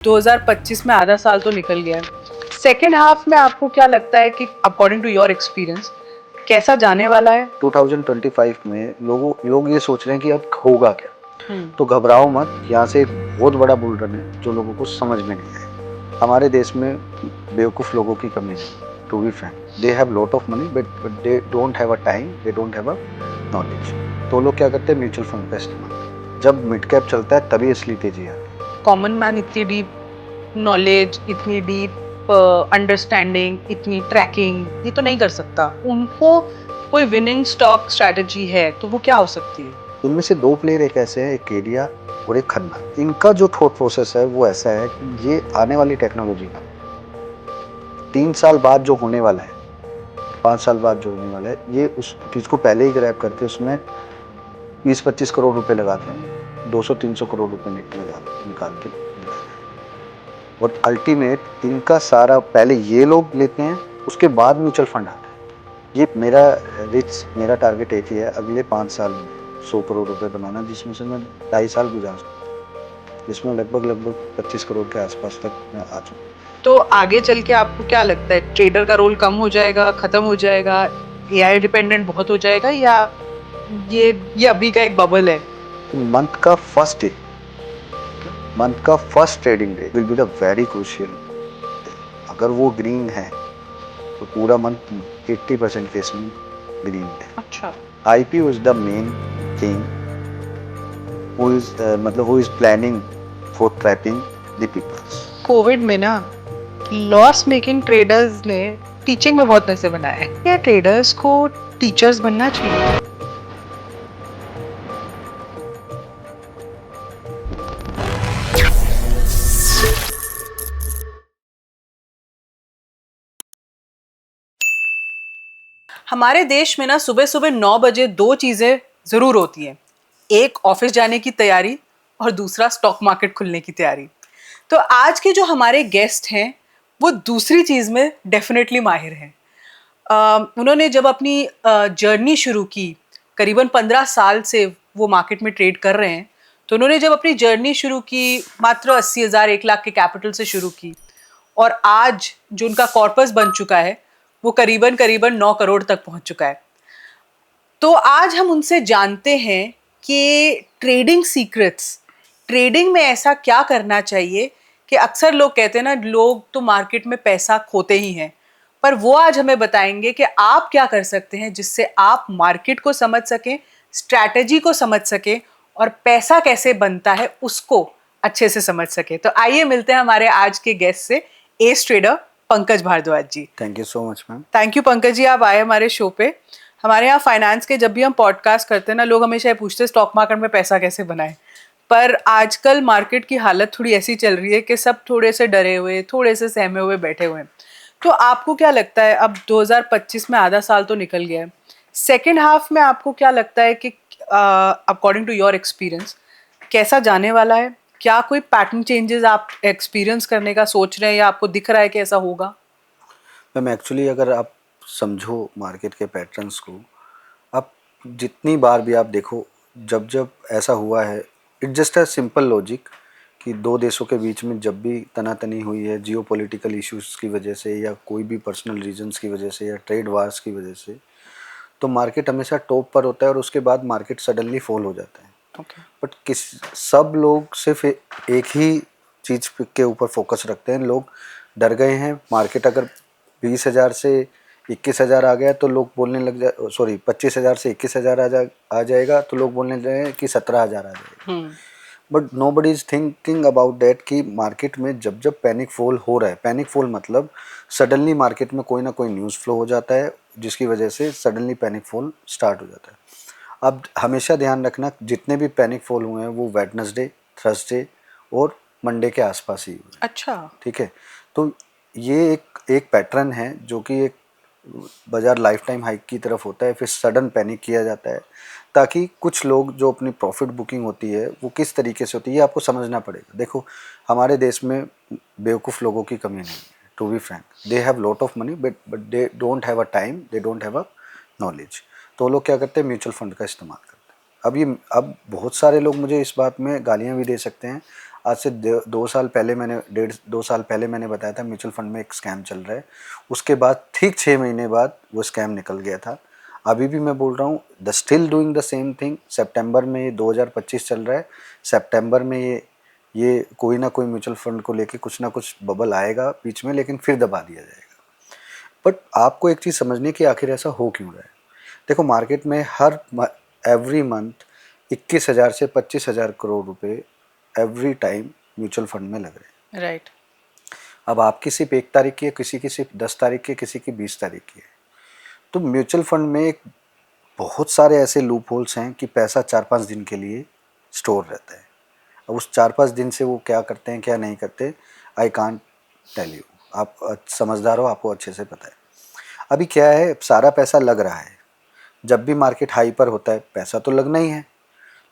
2025 में आधा साल तो निकल गया है। सेकेंड हाफ में आपको क्या लगता है कि अकॉर्डिंग टू योर एक्सपीरियंस कैसा जाने वाला है? 2025 में लोग ये सोच रहे हैं कि अब होगा क्या। तो घबराओ मत, यहाँ से एक बहुत बड़ा बुल रन है जो लोगों को समझ में नहीं आया। हमारे देश में बेवकूफ़ लोगों की कमी है। To be frank, they have lot of money but they don't have a time, they don't have a knowledge. तो लोग क्या करते हैं, म्यूचुअल फंड का इस्तेमाल। जब मिड कैप चलता है तभी असली तेजी आती है। कॉमन मैन इतनी डीप नॉलेज, इतनी डीप अंडरस्टैंडिंग, इतनी ट्रैकिंग ये तो नहीं कर सकता। उनको कोई विनिंग स्टॉक स्ट्रैटेजी है तो वो क्या हो सकती है? उनमें से दो प्लेयर एक ऐसे हैं, एक केडिया और एक खन्ना। इनका जो थॉट प्रोसेस है वो ऐसा है कि ये आने वाली टेक्नोलॉजी का 3 साल बाद जो होने वाला है, 5 साल बाद जो होने वाला है, ये उस चीज़ को पहले ही ग्रैब करके उसमें 20-25 करोड़ रुपए लगाते हैं, 200-300 करोड़ रुपए निकाल के। और अल्टीमेट इनका सारा पहले ये लोग लेते हैं, उसके बाद म्यूचुअल फंड आता है। ये मेरा टारगेट एक ही है, अगले 5 साल में 100 करोड़ रुपए बनाना, जिसमें से मैं 2.5 साल गुजार सकता, जिसमें लगभग 25 करोड़ के आसपास तक मैं आ चुका। तो आगे चल के आपको क्या लगता है, ट्रेडर का रोल कम हो जाएगा, खत्म हो जाएगा, एआई डिपेंडेंट बहुत हो जाएगा, या ये अभी का एक बबल है? मंथ का first trading day will be the very crucial. अगर वो ग्रीन है तो पूरा मंथ 80% केस में ग्रीन है। अच्छा। IPO is the main thing who is planning for trapping the peoples. Covid में ना लॉस मेकिंग ट्रेडर्स ने टीचिंग में बहुत पैसे बनाए हैं। क्या ट्रेडर्स को टीचर्स बनना चाहिए? हमारे देश में ना सुबह सुबह 9 बजे दो चीजें जरूर होती हैं। एक ऑफिस जाने की तैयारी और दूसरा स्टॉक मार्केट खुलने की तैयारी। तो आज के जो हमारे गेस्ट हैं वो दूसरी चीज में डेफिनेटली माहिर हैं। उन्होंने जब अपनी जर्नी शुरू की, करीबन 15 साल से वो मार्केट में ट्रेड कर रहे हैं। तो उन्होंने जब अपनी जर्नी शुरू की, मात्र 80,000 1 लाख के कैपिटल से शुरू की, और आज जो उनका कॉर्पस बन चुका है वो करीबन करीबन 9 करोड़ तक पहुंच चुका है। तो आज हम उनसे जानते हैं कि ट्रेडिंग सीक्रेट्स, ट्रेडिंग में ऐसा क्या करना चाहिए कि अक्सर लोग कहते हैं ना, लोग तो मार्केट में पैसा खोते ही हैं, पर वो आज हमें बताएंगे कि आप क्या कर सकते हैं जिससे आप मार्केट को समझ सकें, स्ट्रैटेजी को समझ सकें और पैसा कैसे बनता है उसको अच्छे से समझ सके। तो आइए मिलते हैं हमारे आज के गेस्ट से, as trader Pankaj Bhardwaj ji. Thank you so much ma'am. Thank you Pankaj ji, आप आए हमारे शो पे। हमारे यहाँ फाइनेंस के जब भी हम पॉडकास्ट करते हैं ना, लोग हमेशा ये पूछते हैं स्टॉक मार्केट में पैसा कैसे बनाएं। पर आजकल मार्केट की हालत थोड़ी ऐसी चल रही है कि सब थोड़े से डरे हुए, थोड़े से सहमे हुए बैठे हुए हैं। तो आपको क्या लगता है, अब 2025 में आधा साल तो निकल गया है, सेकेंड हाफ में आपको क्या लगता है कि अकॉर्डिंग टू योर एक्सपीरियंस कैसा जाने वाला है? क्या कोई पैटर्न चेंजेस आप एक्सपीरियंस करने का सोच रहे हैं या आपको दिख रहा है कि ऐसा होगा? मैम एक्चुअली अगर आप समझो मार्केट के पैटर्न्स को, आप जितनी बार भी आप देखो, जब जब ऐसा हुआ है, it just a simple logic कि दो देशों के बीच में जब भी तनातनी हुई है जियो पॉलिटिकल इश्यूज़ की वजह से या कोई भी पर्सनल रीजंस की वजह से या ट्रेड वार्स की वजह से, तो मार्केट हमेशा टॉप पर होता है और उसके बाद मार्केट सडनली फॉल हो जाता है। Okay. बट सब लोग सिर्फ एक ही चीज़ के ऊपर फोकस रखते हैं। लोग डर गए हैं। मार्केट अगर 20,000 से 21,000 आ गया तो लोग बोलने लग जाए, सॉरी 25,000 से 21,000 आ जाएगा तो लोग बोलने लगे कि 17,000 आ जाएगा। But nobody is thinking about that कि मार्केट में जब जब पैनिक फॉल हो रहा है, पैनिक फॉल मतलब सडनली मार्केट में कोई ना कोई न्यूज़ फ्लो हो जाता है जिसकी वजह से सडनली पैनिक फॉल स्टार्ट हो जाता है। अब हमेशा ध्यान रखना, जितने भी पैनिक फॉल हुए हैं वो वेडनेसडे, थर्सडे और मंडे के आसपास ही हुए। अच्छा। ठीक है, तो ये एक पैटर्न है जो कि एक बाजार लाइफ टाइम हाइक की तरफ होता है, फिर सडन पैनिक किया जाता है, ताकि कुछ लोग जो अपनी प्रॉफिट बुकिंग होती है वो किस तरीके से होती है ये आपको समझना पड़ेगा। देखो, हमारे देश में बेवकूफ़ लोगों की कमी नहीं है। To be frank, they have lot of money but they don't have a time, they don't have a knowledge. तो लोग क्या करते हैं, म्यूचुअल फंड का इस्तेमाल करते हैं। अब बहुत सारे लोग मुझे इस बात में गालियाँ भी दे सकते हैं। आज से 2 साल पहले मैंने 1.5-2 साल पहले मैंने बताया था म्यूचुअल फंड में एक स्कैम चल रहा है। उसके बाद ठीक 6 महीने बाद वो स्कैम निकल गया था। अभी भी मैं बोल रहा हूँ the still doing the same thing. सितंबर में ये 2025 चल रहा है, सितंबर में ये कोई ना कोई म्यूचुअल फंड को लेके कुछ ना कुछ बबल आएगा बीच में, लेकिन फिर दबा दिया जाएगा। बट आपको एक चीज़ समझनी कि आखिर ऐसा हो क्यों रहा है। देखो मार्केट में एवरी मंथ 21,000 से 25,000 करोड़ रुपए एवरी टाइम म्यूचुअल फंड में लग रहे हैं। राइट। अब आपकी सिर्फ 1 तारीख की है, किसी की सिर्फ 10 तारीख की है, किसी की 20 तारीख की है। तो म्यूचुअल फंड में एक बहुत सारे ऐसे लूप होल्स हैं कि पैसा 4-5 दिन के लिए स्टोर रहता है। अब उस 4-5 दिन से वो क्या करते हैं क्या नहीं करते, आई कांट टेल यू। आप समझदार हो, आपको अच्छे से पता है। अभी क्या है, सारा पैसा लग रहा है। जब भी मार्केट हाई पर होता है पैसा तो लगना ही है,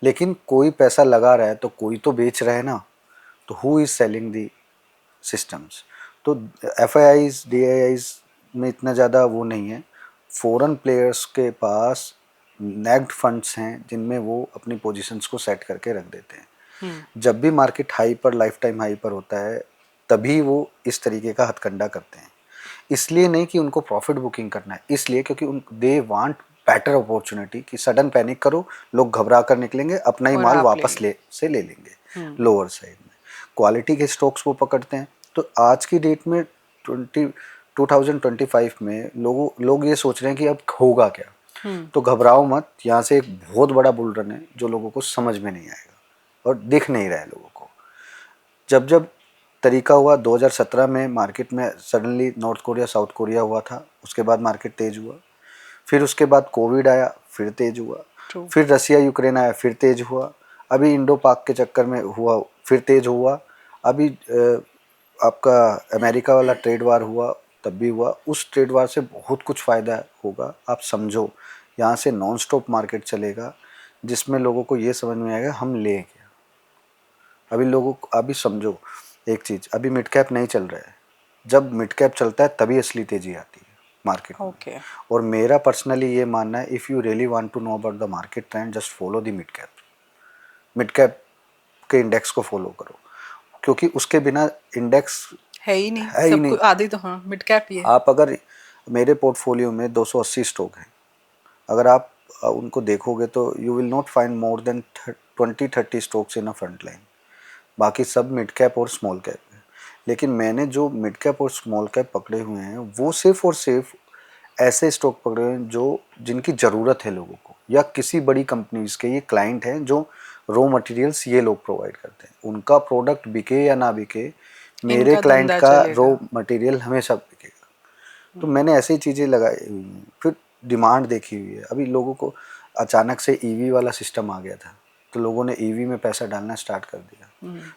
लेकिन कोई पैसा लगा रहा है तो कोई तो बेच रहा है ना। तो who is selling the systems. तो FIIs DIIs में इतना ज़्यादा वो नहीं है। फॉरेन प्लेयर्स के पास नेग्ड फंड्स हैं जिनमें वो अपनी पोजीशंस को सेट करके रख देते हैं। जब भी मार्केट हाई पर, लाइफ टाइम हाई पर होता है, तभी वो इस तरीके का हथकंडा करते हैं। इसलिए नहीं कि उनको प्रॉफिट बुकिंग करना है, इसलिए क्योंकि उन दे वांट बेटर अपॉर्चुनिटी कि सडन पैनिक करो, लोग घबरा कर निकलेंगे, अपना ही और माल आप वापस ले लेंगे लोअर साइड में। क्वालिटी के स्टॉक्स वो पकड़ते हैं। तो आज की डेट में 2025 में लोग ये सोच रहे हैं कि अब होगा क्या। तो घबराओ मत, यहाँ से एक बहुत बड़ा बुल रन है जो लोगों को समझ में नहीं आएगा और दिख नहीं रहा है लोगों को। जब जब तरीका हुआ 2017 में मार्केट में suddenly north Korea south Korea हुआ था, उसके बाद मार्केट तेज हुआ। फिर उसके बाद कोविड आया, फिर तेज हुआ। फिर रसिया यूक्रेन आया, फिर तेज हुआ। अभी इंडो पाक के चक्कर में हुआ, फिर तेज हुआ। अभी आपका अमेरिका वाला ट्रेड वार हुआ, तब भी हुआ। उस ट्रेड वार से बहुत कुछ फ़ायदा होगा, आप समझो। यहाँ से नॉन स्टॉप मार्केट चलेगा जिसमें लोगों को ये समझ में आएगा हम ले क्या। अभी समझो एक चीज़, अभी मिड कैप नहीं चल रहा है। जब मिड कैप चलता है तभी असली तेज़ी आती है मार्केट में। और मेरा पर्सनली ये मानना है, if you really want to know about the market trend, just follow the mid cap के इंडेक्स को फॉलो करो, क्योंकि उसके बिना इंडेक्स है ही नहीं। आधी तो हाँ मिड कैप ही है। आप अगर मेरे पोर्टफोलियो में 280 स्टॉक हैं, अगर आप उनको देखोगे तो you will not find more than 20-30 stocks in a front line. बाकी सब मिड कैप और स्मॉल कैप है। लेकिन मैंने जो मिड कैप और स्मॉल कैप पकड़े हुए हैं वो सिर्फ और सिर्फ ऐसे स्टॉक पकड़े हुए हैं जो जिनकी ज़रूरत है लोगों को, या किसी बड़ी कंपनीज के ये क्लाइंट हैं जो रॉ मटेरियल्स ये लोग प्रोवाइड करते हैं। उनका प्रोडक्ट बिके या ना बिके, मेरे क्लाइंट का रॉ मटेरियल हमेशा बिकेगा। तो मैंने ऐसी चीज़ें लगाई हुई हैं। फिर डिमांड देखी हुई है। अभी लोगों को अचानक से ईवी वाला सिस्टम आ गया था, तो लोगों ने ईवी में पैसा डालना स्टार्ट कर दिया।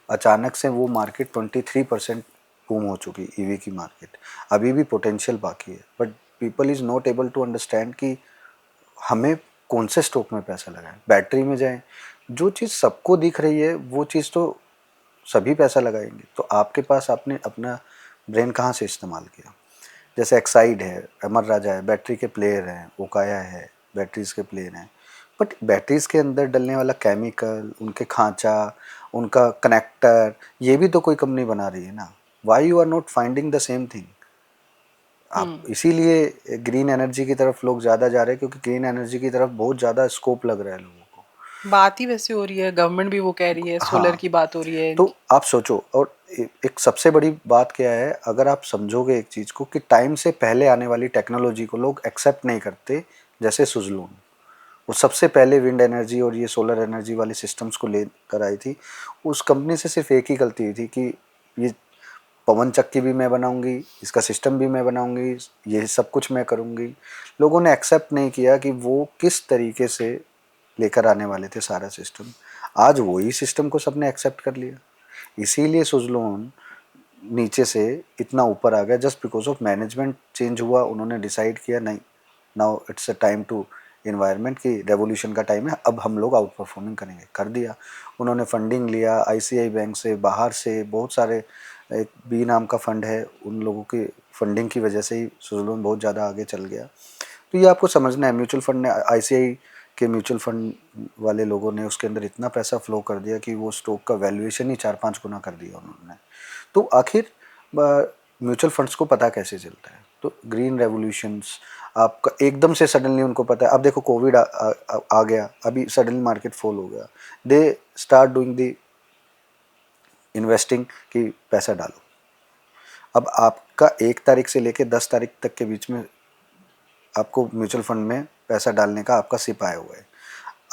अचानक से वो मार्केट 23% बूम हो चुकी, ईवी की मार्केट। अभी भी पोटेंशियल बाकी है, but people is not able to understand कि हमें कौन से स्टॉक में पैसा लगाएं, बैटरी में जाएं। जो चीज़ सबको दिख रही है वो चीज़ तो सभी पैसा लगाएंगे। तो आपके पास आपने अपना ब्रेन कहाँ से इस्तेमाल किया। जैसे एक्साइड है, अमर राजा है, बैटरी के प्लेयर हैं, ओकाया है, बैटरीज़ के प्लेयर हैं। बट बैटरीज़ के अंदर डलने वाला केमिकल, उनके खांचा, उनका कनेक्टर, ये भी तो कोई कंपनी बना रही है ना। Why you are not finding the same thing. आप इसीलिए ग्रीन एनर्जी की तरफ लोग ज़्यादा जा रहे हैं, क्योंकि ग्रीन एनर्जी की तरफ बहुत ज़्यादा स्कोप लग रहा है लोगों को। बात ही वैसे हो रही है, गवर्नमेंट भी वो कह रही है, सोलर की बात हो रही है। तो आप सोचो, और एक सबसे बड़ी बात क्या है, अगर आप समझोगे एक चीज़ को कि टाइम से पहले आने वाली टेक्नोलॉजी को लोग एक्सेप्ट नहीं करते। जैसे सुजलून, वो सबसे पहले विंड एनर्जी और ये सोलर एनर्जी वाले सिस्टम्स को लेकर आई थी। उस कंपनी से सिर्फ एक ही गलती हुई थी कि ये पवन चक्की भी मैं बनाऊंगी, इसका सिस्टम भी मैं बनाऊंगी, ये सब कुछ मैं करूंगी। लोगों ने एक्सेप्ट नहीं किया कि वो किस तरीके से लेकर आने वाले थे सारा सिस्टम। आज वही सिस्टम को सबने एक्सेप्ट कर लिया, इसीलिए सुजलून नीचे से इतना ऊपर आ गया। Just because of management change हुआ, उन्होंने डिसाइड किया नहीं, now it's a time to environment की, रेवोल्यूशन का टाइम है, अब हम लोग आउट परफॉर्मिंग करेंगे। कर दिया उन्होंने। फंडिंग लिया ICI बैंक से, बाहर से बहुत सारे, एक बी नाम का फंड है, उन लोगों की फंडिंग की वजह से ही सुजलून बहुत ज़्यादा आगे चल गया। तो ये आपको समझना है, म्यूचुअल फंड ने ICI के म्यूचुअल फंड वाले लोगों ने उसके अंदर इतना पैसा फ्लो कर दिया कि वो स्टॉक का वैल्यूएशन ही 4-5 गुना कर दिया उन्होंने। तो आखिर म्यूचुअल फंड्स को पता कैसे चलता है? तो ग्रीन रेवोल्यूशंस आपका एकदम से सडनली उनको पता है। अब देखो कोविड आ गया, अभी सडनली मार्केट फॉल हो गया, they start doing the investing कि पैसा डालो। अब आपका 1 तारीख से लेकर 10 तारीख तक के बीच में आपको म्यूचुअल फंड में पैसा डालने का आपका सिप आया हुआ है।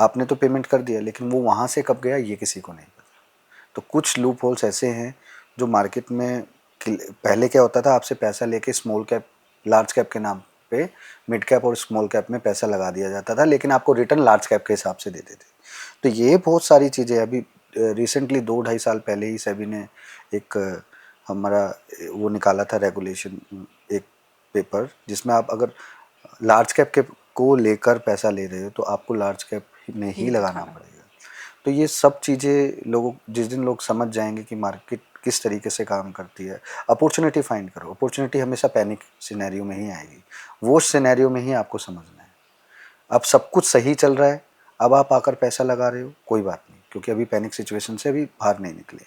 आपने तो पेमेंट कर दिया, लेकिन वो वहाँ से कब गया ये किसी को नहीं पता। तो कुछ लूप होल्स ऐसे हैं जो मार्केट में, पहले क्या होता था, आपसे पैसा लेके स्मॉल कैप लार्ज कैप के नाम पे मिड कैप और स्मॉल कैप में पैसा लगा दिया जाता था, लेकिन आपको रिटर्न लार्ज कैप के हिसाब से देते थे। तो ये बहुत सारी चीज़ें अभी रिसेंटली 2-2.5 साल पहले ही सेबी ने एक हमारा वो निकाला था रेगुलेशन, एक पेपर, जिसमें आप अगर लार्ज कैप के को लेकर पैसा ले रहे हो तो आपको लार्ज कैप में ही लगाना पड़ेगा। तो ये सब चीज़ें लोगों, जिस दिन लोग समझ जाएंगे कि मार्केट किस तरीके से काम करती है, अपॉर्चुनिटी फाइंड करो। अपॉर्चुनिटी हमेशा पैनिक सिनेरियो में ही आएगी, वो सिनेरियो में ही आपको समझना है। अब सब कुछ सही चल रहा है, अब आप आकर पैसा लगा रहे हो, कोई बात नहीं, क्योंकि अभी पैनिक सिचुएशन से अभी बाहर नहीं निकले,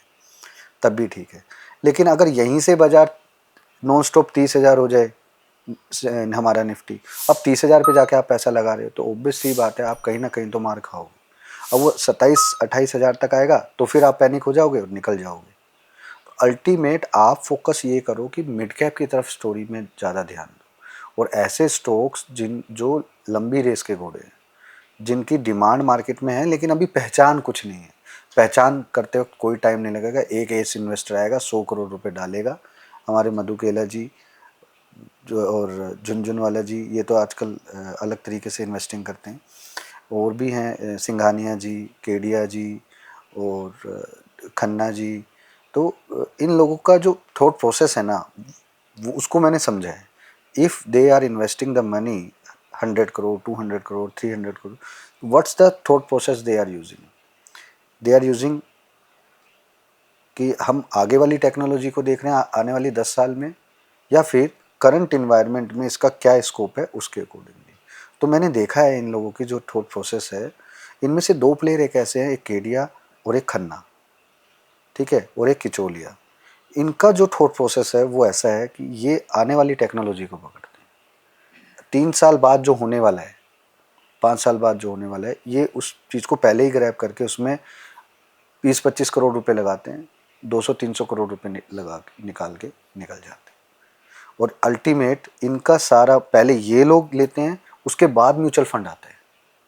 तब भी ठीक है। लेकिन अगर यहीं से बाजार नॉन स्टॉप 30,000 हो जाए हमारा निफ्टी, अब 30,000 पे जाके आप पैसा लगा रहे हो, तो ऑब्वियस सी बात है आप कहीं ना कहीं तो मार खाओगे। अब वो 27-28 हज़ार तक आएगा तो फिर आप पैनिक हो जाओगे और निकल जाओगे। तो अल्टीमेट आप फोकस ये करो कि मिड कैप की तरफ स्टोरी में ज़्यादा ध्यान दो, और ऐसे स्टॉक्स जो लंबी रेस के घोड़े हैं, जिनकी डिमांड मार्केट में है लेकिन अभी पहचान कुछ नहीं है। पहचान करते वक्त कोई टाइम नहीं लगेगा। एक एस इन्वेस्टर आएगा, 100 करोड़ रुपए डालेगा। हमारे मधु केला जी जो और झुनझुनवाला जी, ये तो आजकल अलग तरीके से इन्वेस्टिंग करते हैं। और भी हैं सिंघानिया जी, केडिया जी और खन्ना जी। तो इन लोगों का जो थॉट प्रोसेस है ना, वो उसको मैंने समझा है। If they are investing the money 100 crore, 200 crore, 300 crore, what's the thought process they are using? They are using कि हम आगे वाली टेक्नोलॉजी को देख रहे हैं आने वाली 10 साल में, या फिर करंट इन्वायरमेंट में इसका क्या स्कोप है उसके अकॉर्डिंगली। तो मैंने देखा है इन लोगों की जो थॉट प्रोसेस है, इनमें से 2 प्लेयर एक ऐसे हैं, एक केडिया और एक खन्ना, ठीक है, और एक किचोलिया। इनका जो थॉट प्रोसेस है वो ऐसा है कि ये आने वाली टेक्नोलॉजी को पकड़ते हैं। 3 साल बाद जो होने वाला है, 5 साल बाद जो होने वाला है, ये उस चीज़ को पहले ही ग्रैब करके उसमें 20-25 करोड़ रुपए लगाते हैं, 200-300 करोड़ रुपए लगा निकाल के निकल जाते हैं। और अल्टीमेट इनका सारा पहले ये लोग लेते हैं, उसके बाद म्यूचुअल फंड आता है।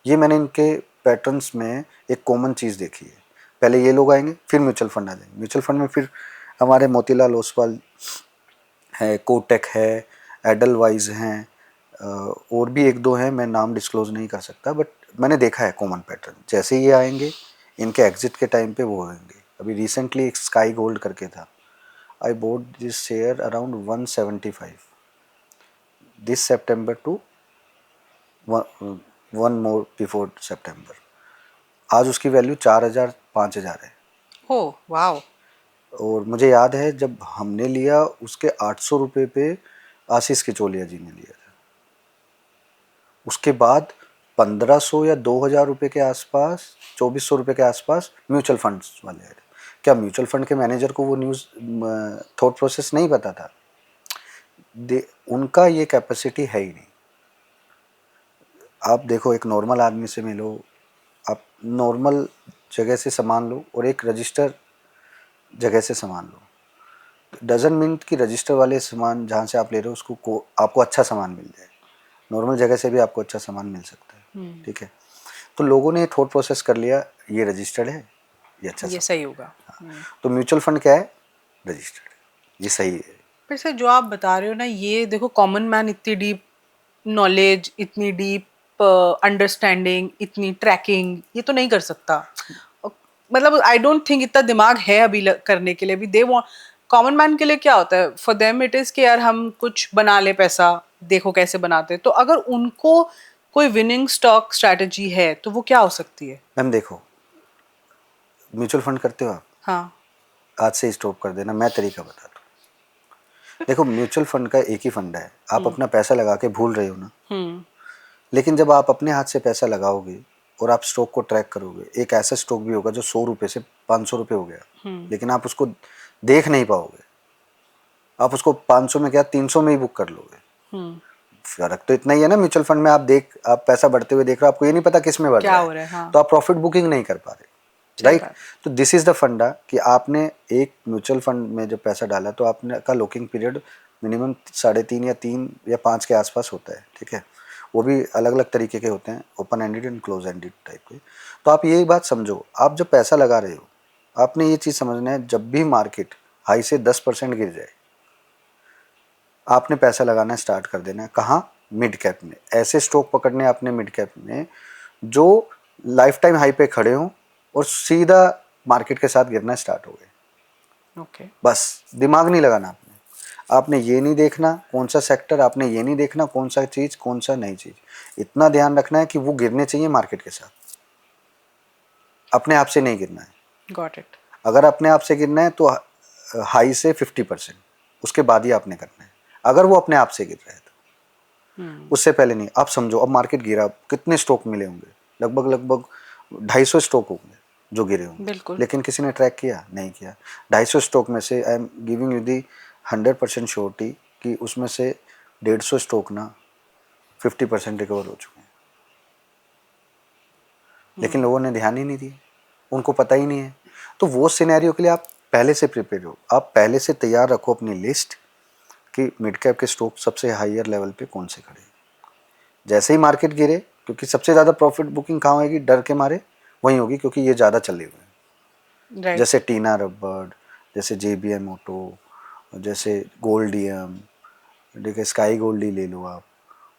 ये मैंने इनके पैटर्न्स में एक कॉमन चीज़ देखी है। पहले ये लोग आएंगे, फिर म्यूचुअल फंड आ जाएंगे। म्यूचुअल फंड में फिर हमारे मोतीलाल ओसवाल है, कोटक है, एडलवाइज हैं, और भी 1-2 हैं, मैं नाम डिस्क्लोज नहीं कर सकता, बट मैंने देखा है कॉमन पैटर्न। जैसे ये आएंगे, इनके एग्जिट के टाइम पे वो होंगे। अभी रिसेंटली एक स्काई गोल्ड करके था, I bought this share around 175 this September to one more before September. आज उसकी वैल्यू 4,000-5,000 है। Oh wow. और मुझे याद है जब हमने लिया उसके 800 रुपये पे आशीष किचोलिया जी ने लिया था। उसके बाद 1,500 या 2,000 रुपये के आसपास, 2,400 रुपये के आसपास म्यूचुअल फंड्स वाले आए थे। क्या म्यूचुअल फंड के मैनेजर को वो न्यूज़ थॉट प्रोसेस नहीं पता था? उनका ये कैपेसिटी है ही नहीं। आप देखो, एक नॉर्मल आदमी से मिलो, आप नॉर्मल जगह से सामान लो और एक रजिस्टर जगह से सामान लो, डजन मीन कि रजिस्टर वाले सामान जहाँ से आप ले रहे हो उसको आपको अच्छा सामान मिल जाए। नॉर्मल जगह से भी आपको अच्छा सामान मिल सकता है, ठीक है। तो लोगों ने थॉट प्रोसेस कर लिया, ये रजिस्टर्ड है, ये अच्छा ये सही होगा। तो म्यूचुअल फंड क्या है? रजिस्टर्ड, ये सही है। फिर से जो आप बता रहे हो ना, ये देखो कॉमन मैन इतनी डीप नॉलेज, इतनी डीप अंडरस्टैंडिंग, इतनी ट्रैकिंग ये तो नहीं कर सकता। मतलब आई डोंट थिंक इतना दिमाग है अभी करने के लिए भी। दे वांट, कॉमन मैन के लिए क्या होता है, फॉर देम इट इज कि यार हम कुछ बना ले पैसा, देखो कैसे बनाते हैं। तो अगर उनको कोई विनिंग स्टॉक स्ट्रैटेजी है तो वो क्या हो सकती है? मैम देखो, म्यूचुअल फंड करते हो आप? हाँ। आज से स्टॉप कर देना, मैं तरीका बताता हूँ। देखो, म्यूचुअल फंड का एक ही फंड है, आप अपना पैसा लगा के भूल रहे हो ना, लेकिन जब आप अपने हाथ से पैसा लगाओगे और आप स्टॉक को ट्रैक करोगे, एक ऐसा स्टॉक भी होगा जो 100 रुपये से 500 रुपये हो गया, लेकिन आप उसको देख नहीं पाओगे, आप उसको 500 में क्या 300 में ही बुक कर लोगे। फर्क तो इतना ही है ना, म्यूचुअल फंड में आप पैसा बढ़ते हुए देख रहे हो, आपको ये नहीं पता किस में बढ़ क्या रहा हो है, रहा है, हाँ। तो आप प्रॉफिट बुकिंग नहीं कर पा रहे, राइट। तो दिस इज द फंडा कि आपने एक म्यूचुअल फंड में जब पैसा डाला तो आपने का लॉकिंग पीरियड मिनिमम 3.5 या 3 या 5 के आसपास होता है, ठीक है। वो भी अलग अलग तरीके के होते हैं, open ended and close ended type के। तो आप ये बात समझो, आप जब पैसा लगा रहे हो आपने ये चीज़ समझना है, जब भी मार्केट हाई से 10% गिर जाए आपने पैसा लगाना स्टार्ट कर देना है। कहाँ? मिड कैप में। ऐसे स्टॉक पकड़ने आपने मिड कैप में जो लाइफ टाइम हाई पे खड़े हों और सीधा मार्केट के साथ गिरना स्टार्ट हो गए। ओके। बस दिमाग नहीं लगाना आपने ये नहीं देखना कौन सा सेक्टर, आपने ये नहीं देखना कौन सा चीज़ कौन सा नई चीज़। इतना ध्यान रखना है कि वो गिरने चाहिए मार्केट के साथ, अपने आप से नहीं गिरना है। Got it. अगर अपने आप से गिरना है तो हाई से 50%, उसके बाद ही आपने करना है, अगर वो अपने आप से गिर रहा है तो। उससे पहले नहीं। आप समझो अब मार्केट गिरा, कितने स्टॉक मिले होंगे? लगभग 250 स्टॉक होंगे जो गिरे होंगे, बिल्कुल। लेकिन किसी ने ट्रैक किया? नहीं किया। 250 स्टॉक में से I am giving you the 100% surety कि उसमें से 150 स्टॉक ना 50% रिकवर हो चुके हैं, लेकिन लोगों ने ध्यान ही नहीं दिया, उनको पता ही नहीं है। तो वो सिनेरियो के लिए आप पहले से प्रिपेयर हो, आप पहले से तैयार रखो अपनी लिस्ट कि मिड कैप के स्टॉक सबसे हाईयर लेवल पे कौन से खड़े हैं। जैसे ही मार्केट गिरे, क्योंकि सबसे ज़्यादा प्रॉफिट बुकिंग कहाँ होगी? डर के मारे वहीं होगी, क्योंकि ये ज़्यादा चले हुए हैं। राइट। जैसे टीना रबड़, जैसे JBM ऑटो, जैसे गोल्डियम, ठीक है, स्काई गोल्ड ही ले लो आप,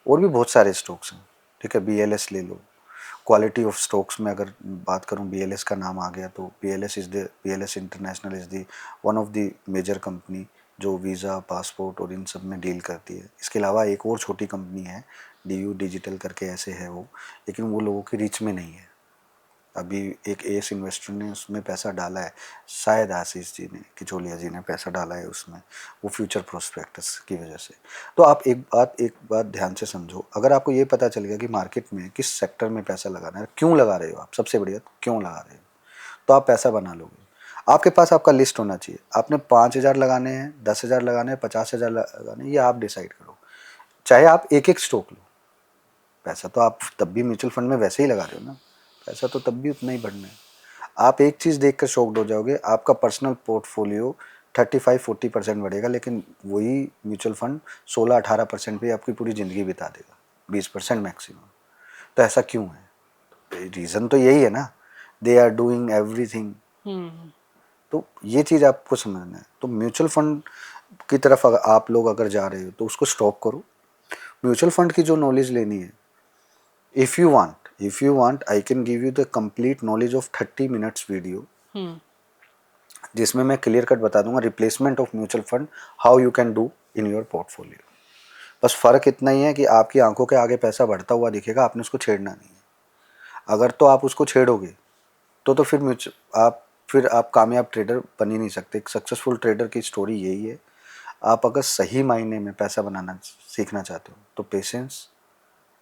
और भी बहुत सारे स्टॉक्स हैं, ठीक है। BLS ले लो। क्वालिटी ऑफ स्टॉक्स में अगर बात करूं, BLS का नाम आ गया तो BLS international is the one of the major company जो वीज़ा, पासपोर्ट और इन सब में डील करती है। इसके अलावा एक और छोटी कंपनी है DU डिजिटल करके, ऐसे है वो, लेकिन वो लोगों की रीच में नहीं है। अभी एक एस इन्वेस्टर ने उसमें पैसा डाला है, शायद आशीष जी ने, किचोलिया जी ने पैसा डाला है उसमें, वो फ्यूचर प्रोस्पेक्टस की वजह से। तो आप एक बात ध्यान से समझो, अगर आपको ये पता चल गया कि मार्केट में किस सेक्टर में पैसा लगाना है, क्यों लगा रहे हो आप, सबसे बढ़िया क्यों लगा रहे हो, तो आप पैसा बना लोगे। आपके पास आपका लिस्ट होना चाहिए, आपने 5,000 लगाने हैं, 10,000 लगाने हैं, 50,000 लगाने हैं, ये आप डिसाइड करो। चाहे आप एक एक स्टॉक लो, पैसा तो आप तब भी म्यूचुअल फंड में वैसे ही लगा रहे हो ना, पैसा तो तब भी उतना ही बढ़ना है। आप एक चीज़ देखकर शॉक्ड हो जाओगे, आपका पर्सनल पोर्टफोलियो 35-40% बढ़ेगा, लेकिन वही म्यूचुअल फंड 16-18% पे आपकी पूरी ज़िंदगी बिता देगा, 20% मैक्सिमम। तो ऐसा क्यों है? रीज़न तो यही है ना, दे आर डूइंग एवरीथिंग। तो ये चीज़ आपको समझना है। तो म्यूचुअल फंड की तरफ अगर आप लोग अगर जा रहे हो तो उसको स्टॉप करो। म्यूचुअल फंड की जो नॉलेज लेनी है, if you want I can give you the complete knowledge of 30 minutes video, जिसमें मैं क्लियर कट बता दूंगा replacement of mutual fund, how you can do in your portfolio. बस फ़र्क इतना ही है कि आपकी आंखों के आगे पैसा बढ़ता हुआ दिखेगा, आपने उसको छेड़ना नहीं है। अगर तो आप उसको छेड़ोगे तो फिर आप कामयाब ट्रेडर बन ही नहीं सकते। एक सक्सेसफुल ट्रेडर की स्टोरी यही है। आप अगर सही मायने में पैसा बनाना सीखना चाहते हो तो पेशेंस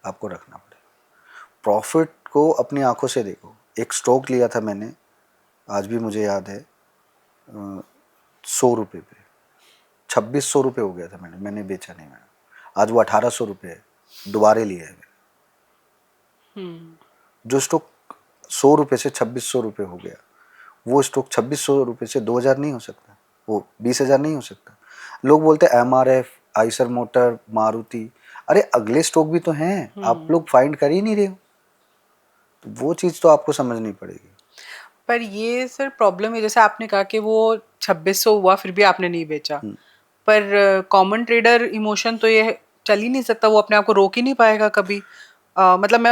आपको रखना पड़ेगा। प्रॉफिट को अपनी आंखों से देखो। एक स्टॉक लिया था मैंने, आज भी मुझे याद है, 100 रुपये पे 2600 रुपये हो गया था, मैंने बेचा नहीं। आज वो 1800 रुपये है, दोबारे लिया है मैंने। जो स्टॉक 100 रुपये से 2600 रुपये हो गया, वो स्टॉक 2600 रुपये से 2000 नहीं हो सकता, वो 20,000 नहीं हो सकता। लोग बोलते हैं MRF, आइसर मोटर, मारुति, अरे अगले स्टॉक भी तो हैं, आप लोग फाइंड कर ही नहीं रहे हो। तो वो चीज़ तो आपको समझनी पड़ेगी। पर ये सर प्रॉब्लम है, जैसे आपने कहा कि वो 2600 हुआ फिर भी आपने नहीं बेचा, पर कॉमन ट्रेडर इमोशन तो ये चल ही नहीं सकता, वो अपने आप को रोक ही नहीं पाएगा कभी। मतलब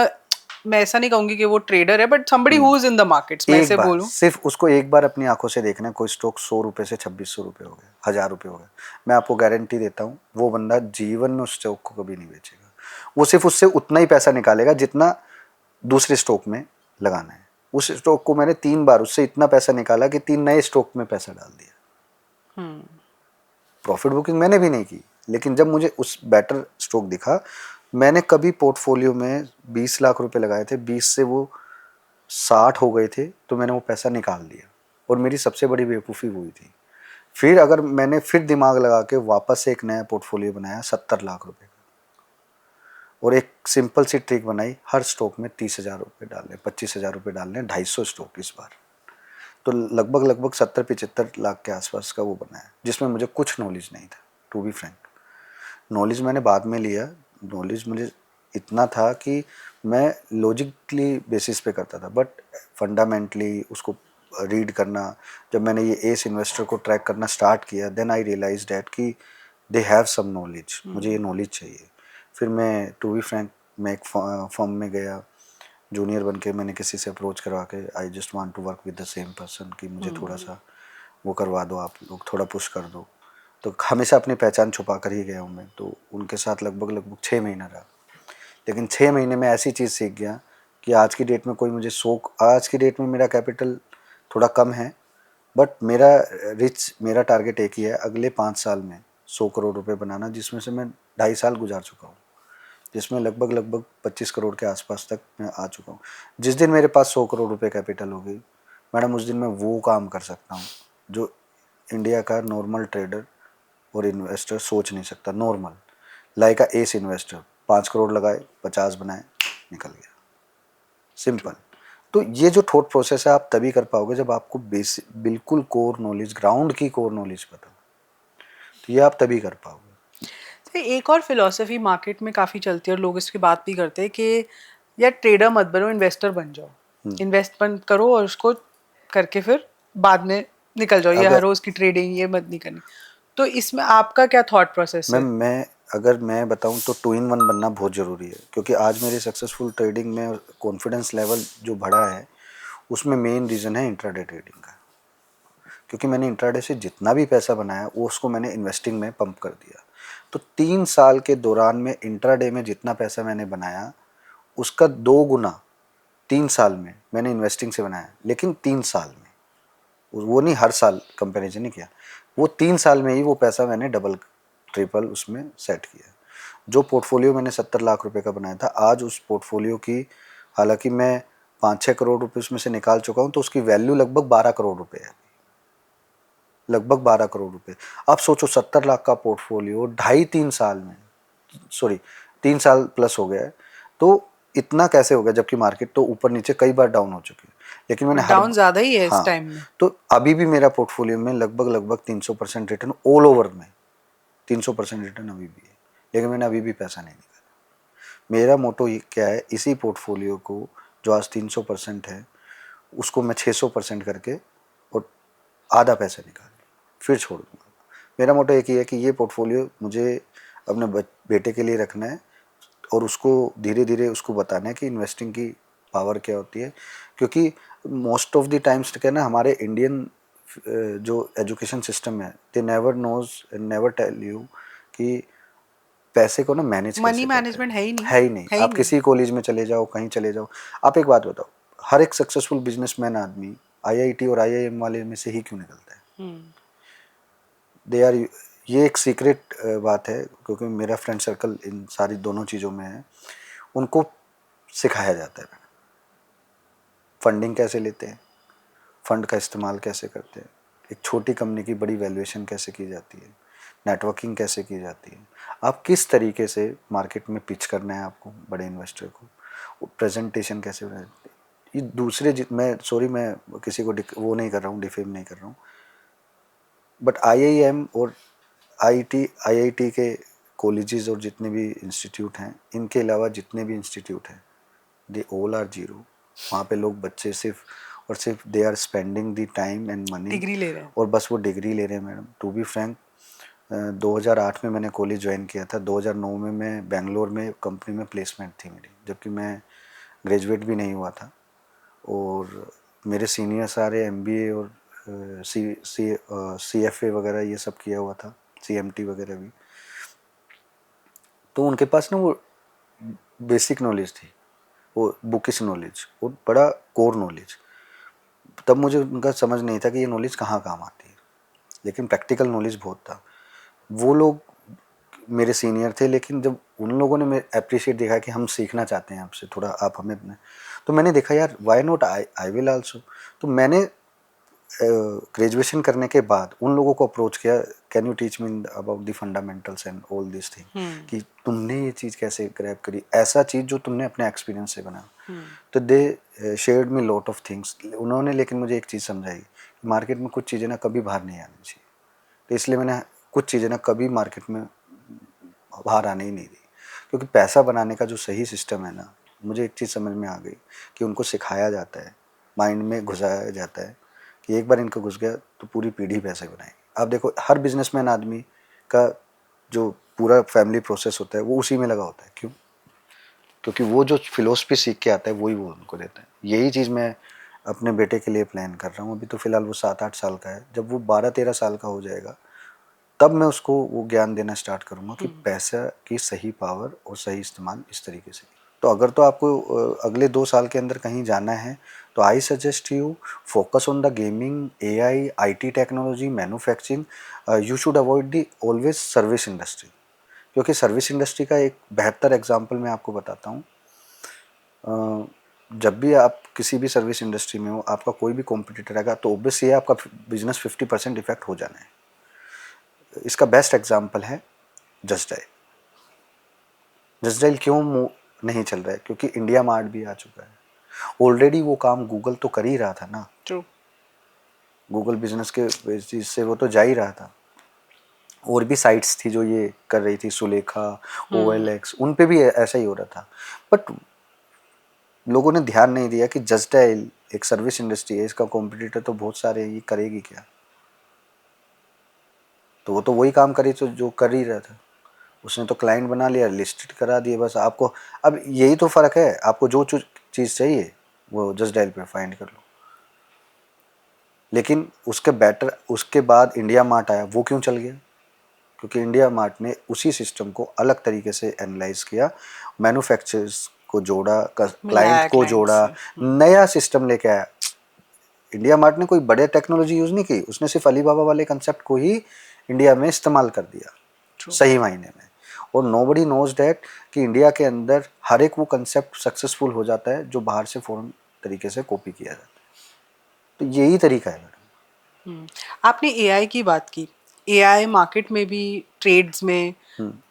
मैं ऐसा नहीं कहूंगी कि वो ट्रेडर है, but somebody who is in the markets, मैं ऐसे बोलूं। सिर्फ उसको एक बार अपनी आंखों से देखना है। कोई स्टॉक 100 रुपये से 2600 रुपये हो गया, 1000 रुपये हो गया, मैं आपको गारंटी देता हूँ वो बंदा जीवन में उस स्टॉक को कभी नहीं बेचेगा। वो सिर्फ उससे उतना ही पैसा निकालेगा जितना दूसरे स्टॉक में लगाना है। उस स्टॉक को मैंने 3 बार उससे इतना पैसा निकाला कि 3 नए स्टॉक में पैसा डाल दिया। प्रॉफिट बुकिंग मैंने भी नहीं की, लेकिन जब मुझे उस बेटर स्टॉक दिखा, मैंने कभी पोर्टफोलियो में 20 लाख रुपए लगाए थे, 20 से वो 60 हो गए थे तो मैंने वो पैसा निकाल दिया, और मेरी सबसे बड़ी बेवकूफ़ी वही थी। फिर अगर मैंने फिर दिमाग लगा के वापस से एक नया पोर्टफोलियो बनाया 70 लाख रुपए का, और एक सिंपल सी ट्रिक बनाई, हर स्टॉक में 30,000 रुपये डालने, 25,000 रुपये डालने, 250 स्टॉक इस बार। तो लगभग लगभग 70-75 लाख के आसपास का वो बनाया, जिसमें मुझे कुछ नॉलेज नहीं था, टू बी फ्रैंक। नॉलेज मैंने बाद में लिया। नॉलेज मुझे इतना था कि मैं लॉजिकली बेसिस पे करता था, बट फंडामेंटली उसको रीड करना, जब मैंने ये एस इन्वेस्टर को ट्रैक करना स्टार्ट किया, देन आई रियलाइज डैट कि दे हैव सम नॉलेज, मुझे ये नॉलेज चाहिए। फिर मैं टू बी फ्रैंक मैं एक फर्म में गया, जूनियर बन के मैंने किसी से अप्रोच करवा के, I just want to work with the same person, कि मुझे थोड़ा सा वो करवा दो, आप लोग थोड़ा पुश कर दो। तो हमेशा अपनी पहचान छुपा कर ही गया हूँ मैं, तो उनके साथ लगभग लगभग 6 महीना रहा। लेकिन 6 महीने में ऐसी चीज़ सीख गया कि आज की डेट में कोई मुझे आज की डेट में मेरा कैपिटल थोड़ा कम है, बट मेरा टारगेट एक ही है, अगले 5 साल में 100 करोड़ रुपए बनाना, जिसमें से मैं 2.5 साल गुजार चुका हूँ, जिसमें लगभग लगभग 25 करोड़ के आसपास तक मैं आ चुका हूँ। जिस दिन मेरे पास 100 करोड़ रुपए कैपिटल होगी मैडम, उस दिन मैं वो काम कर सकता हूँ जो इंडिया का नॉर्मल ट्रेडर और इन्वेस्टर सोच नहीं सकता। नॉर्मल लाइक अ एस इन्वेस्टर, 5 करोड़ लगाए, 50 बनाए, निकल गया, सिंपल। तो ये जो थॉट प्रोसेस है आप तभी कर पाओगे जब आपको बेसिक बिल्कुल कोर नॉलेज, ग्राउंड की कोर नॉलेज पता हो, तो ये आप तभी कर पाओगे। तो एक और फिलॉसफी मार्केट में काफ़ी चलती है और लोग इसकी बात भी करते हैं कि यार ट्रेडर मत बनो, इन्वेस्टर बन जाओ, इन्वेस्टमेंट करो और उसको करके फिर बाद में निकल जाओ, ये हर अगर रोज़ की ट्रेडिंग ये मत नहीं करनी। तो इसमें आपका क्या थॉट प्रोसेस है? मैं अगर मैं बताऊं तो 2 in 1 बनना बहुत ज़रूरी है, क्योंकि आज मेरी सक्सेसफुल ट्रेडिंग में कॉन्फिडेंस लेवल जो बढ़ा है उसमें मेन रीज़न है इंट्राडे ट्रेडिंग का। क्योंकि मैंने इंट्राडे से जितना भी पैसा बनाया वो उसको मैंने इन्वेस्टिंग में पंप कर दिया। तो 3 साल के दौरान में इंट्राडे में जितना पैसा मैंने बनाया उसका 2 गुना 3 साल में मैंने इन्वेस्टिंग से बनाया। लेकिन 3 साल में, वो नहीं हर साल कंपेरिजन नहीं किया, वो 3 साल में ही वो पैसा मैंने डबल ट्रिपल उसमें सेट किया। जो पोर्टफोलियो मैंने 70 लाख रुपए का बनाया था, आज उस पोर्टफोलियो की, हालांकि मैं 5-6 करोड़ रुपए उसमें से निकाल चुका हूँ, तो उसकी वैल्यू लगभग 12 करोड़ रुपए है, लगभग 12 करोड़ रुपए। अब सोचो 70 लाख का पोर्टफोलियो 2.5-3 साल में, सॉरी 3 साल प्लस हो गया है, तो इतना कैसे हो गया, जबकि मार्केट तो ऊपर नीचे कई बार डाउन हो चुकी है, लेकिन मैंने हर, डाउन ज़्यादा ही है इस हाँ, टाइम में। तो अभी भी मेरा पोर्टफोलियो में लगभग लगभग 300% रिटर्न ऑल ओवर में, 300% रिटर्न अभी भी है, लेकिन मैंने अभी भी पैसा नहीं निकाला। मेरा मोटो ये क्या है, इसी पोर्टफोलियो को जो आज 300% है उसको मैं 600% करके और आधा पैसा निकाल फिर छोड़ दूंगा। मेरा मोटो एक ही है कि ये पोर्टफोलियो मुझे अपने बेटे के लिए रखना है, और उसको धीरे धीरे उसको बताना है कि इन्वेस्टिंग की पावर क्या होती है। क्योंकि मोस्ट ऑफ द टाइम्स क्या ना, हमारे इंडियन जो एजुकेशन सिस्टम है, they never knows and never tell you कि पैसे को ना मैनेज मनी कैसे करते हैं। मैनेजमेंट है ही नहीं, है ही नहीं। है ही आप नहीं। किसी कॉलेज में चले जाओ, कहीं चले जाओ, आप एक बात बताओ, हर एक सक्सेसफुल बिजनेसमैन आदमी आईआईटी और आईआईएम वाले में से ही क्यों निकलता है? दे आर, ये एक सीक्रेट बात है, क्योंकि मेरा फ्रेंड सर्कल इन सारी दोनों चीज़ों में है। उनको सिखाया जाता है फंडिंग कैसे लेते हैं, फंड का इस्तेमाल कैसे करते हैं, एक छोटी कंपनी की बड़ी वैल्यूएशन कैसे की जाती है, नेटवर्किंग कैसे की जाती है, आप किस तरीके से मार्केट में पिच करना है आपको बड़े इन्वेस्टर को, प्रेजेंटेशन कैसे बनाते हैं। ये दूसरे मैं सॉरी मैं किसी को वो नहीं कर रहा हूँ, डिफेम नहीं कर रहा हूँ, बट आईआईएम और आईआईटी के कॉलेजेस और जितने भी इंस्टीट्यूट हैं, इनके अलावा जितने भी इंस्टीट्यूट हैं, दे ऑल आर जीरो। वहाँ पे लोग बच्चे सिर्फ और सिर्फ they are spending the time and money, degree ले रहे हैं। और बस वो डिग्री ले रहे हैं। मैडम टू बी फ्रैंक, 2008 में मैंने कॉलेज ज्वाइन किया था, 2009 में मैं बेंगलोर में कंपनी में प्लेसमेंट थी मेरी, जबकि मैं ग्रेजुएट भी नहीं हुआ था, और मेरे सीनियर सारे एमबीए और सीएफए वगैरह ये सब किया हुआ था, सीएमटी वगैरह भी। तो उनके पास ना वो बेसिक नॉलेज थी, वो बुकिश नॉलेज, वो बड़ा कोर नॉलेज। तब मुझे उनका समझ नहीं था कि ये नॉलेज कहाँ काम आती है, लेकिन प्रैक्टिकल नॉलेज बहुत था। वो लोग मेरे सीनियर थे, लेकिन जब उन लोगों ने मैं अप्रिशिएट देखा कि हम सीखना चाहते हैं आपसे थोड़ा, आप हमें अपने, तो मैंने देखा यार why not I will also. तो मैंने ग्रेजुएशन करने के बाद उन लोगों को अप्रोच किया, can you teach me about the fundamentals and all this thing, कि तुमने ये चीज़ कैसे ग्रैब करी, ऐसा चीज़ जो तुमने अपने एक्सपीरियंस से बना। तो दे shared me lot of things उन्होंने, लेकिन मुझे एक चीज़ समझाई कि मार्केट में कुछ चीज़ें ना कभी बाहर नहीं आनी चाहिए। तो इसलिए मैंने कुछ चीज़ें ना कभी मार्केट में बाहर आने ही नहीं दी, क्योंकि पैसा बनाने का जो सही सिस्टम है ना, मुझे एक चीज़ समझ में आ गई कि उनको सिखाया जाता है, माइंड में घुसाया जाता है कि एक बार इनको घुस गया तो पूरी पीढ़ी पैसे बनाएगी। आप देखो हर बिजनेसमैन आदमी का जो पूरा फैमिली प्रोसेस होता है वो उसी में लगा होता है। क्यों? क्योंकि वो जो फिलोसफी सीख के आता है वही वो उनको देता है। यही चीज़ मैं अपने बेटे के लिए प्लान कर रहा हूँ। अभी तो फ़िलहाल वो 7-8 साल का है, जब वो 12-13 साल का हो जाएगा तब मैं उसको वो ज्ञान देना स्टार्ट करूँगा कि पैसा की सही पावर और सही इस्तेमाल इस तरीके से। तो अगर तो आपको अगले 2 साल के अंदर कहीं जाना है तो I suggest you focus on the gaming, AI, IT technology, manufacturing. You should avoid the always service industry, क्योंकि सर्विस इंडस्ट्री का एक बेहतर एग्जांपल मैं आपको बताता हूँ। जब भी आप किसी भी सर्विस इंडस्ट्री में हो, आपका कोई भी कॉम्पिटिटर आएगा तो ऑब्वियस ये आपका बिजनेस 50% इफेक्ट हो जाना है। इसका बेस्ट एग्जांपल है जस्ट डायल। जस्ट डायल क्यों नहीं चल रहा है? क्योंकि इंडिया मार्ट भी आ चुका है। ऑलरेडी वो काम गूगल तो कर ही रहा था ना। ट्रू। गूगल बिजनेस के बेसिस से वो तो जा ही रहा था। और भी साइट्स थी जो ये कर रही थी, सुलेखा, OLX, उन पे भी ऐसा ही हो रहा था। बट लोगों ने ध्यान नहीं दिया कि जस्ट डायल एक सर्विस इंडस्ट्री है, इसका कॉम्पिटिटर तो बहुत सारे, ये करेगी क्या? तो वो तो वही काम करे तो जो कर ही रहा था। उसने तो क्लाइंट बना लिया, लिस्टेड करा दिए, बस आपको अब यही तो फ़र्क है। आपको जो चीज़ चाहिए वो जस्ट डायल पे फाइंड कर लो। लेकिन उसके बाद इंडिया मार्ट आया, वो क्यों चल गया? क्योंकि इंडिया मार्ट ने उसी सिस्टम को अलग तरीके से एनालाइज किया, मैन्युफैक्चरर्स को जोड़ा, क्लाइंट मिलाया को क्लाइंट जोड़ा, से। नया सिस्टम लेके आया। इंडिया मार्ट ने कोई बड़े टेक्नोलॉजी यूज़ नहीं की, उसने सिर्फ अलीबाबा वाले कंसेप्ट को ही इंडिया में इस्तेमाल कर दिया ट्रू। सही मायने में। और नोबडी नोज डैट कि इंडिया के अंदर हर एक वो कंसेप्ट सक्सेसफुल हो जाता है जो बाहर से फॉरेन तरीके से कॉपी किया जाता है। तो यही तरीका है मैडम। आपने एआई की बात की। एआई मार्केट में भी, ट्रेड्स में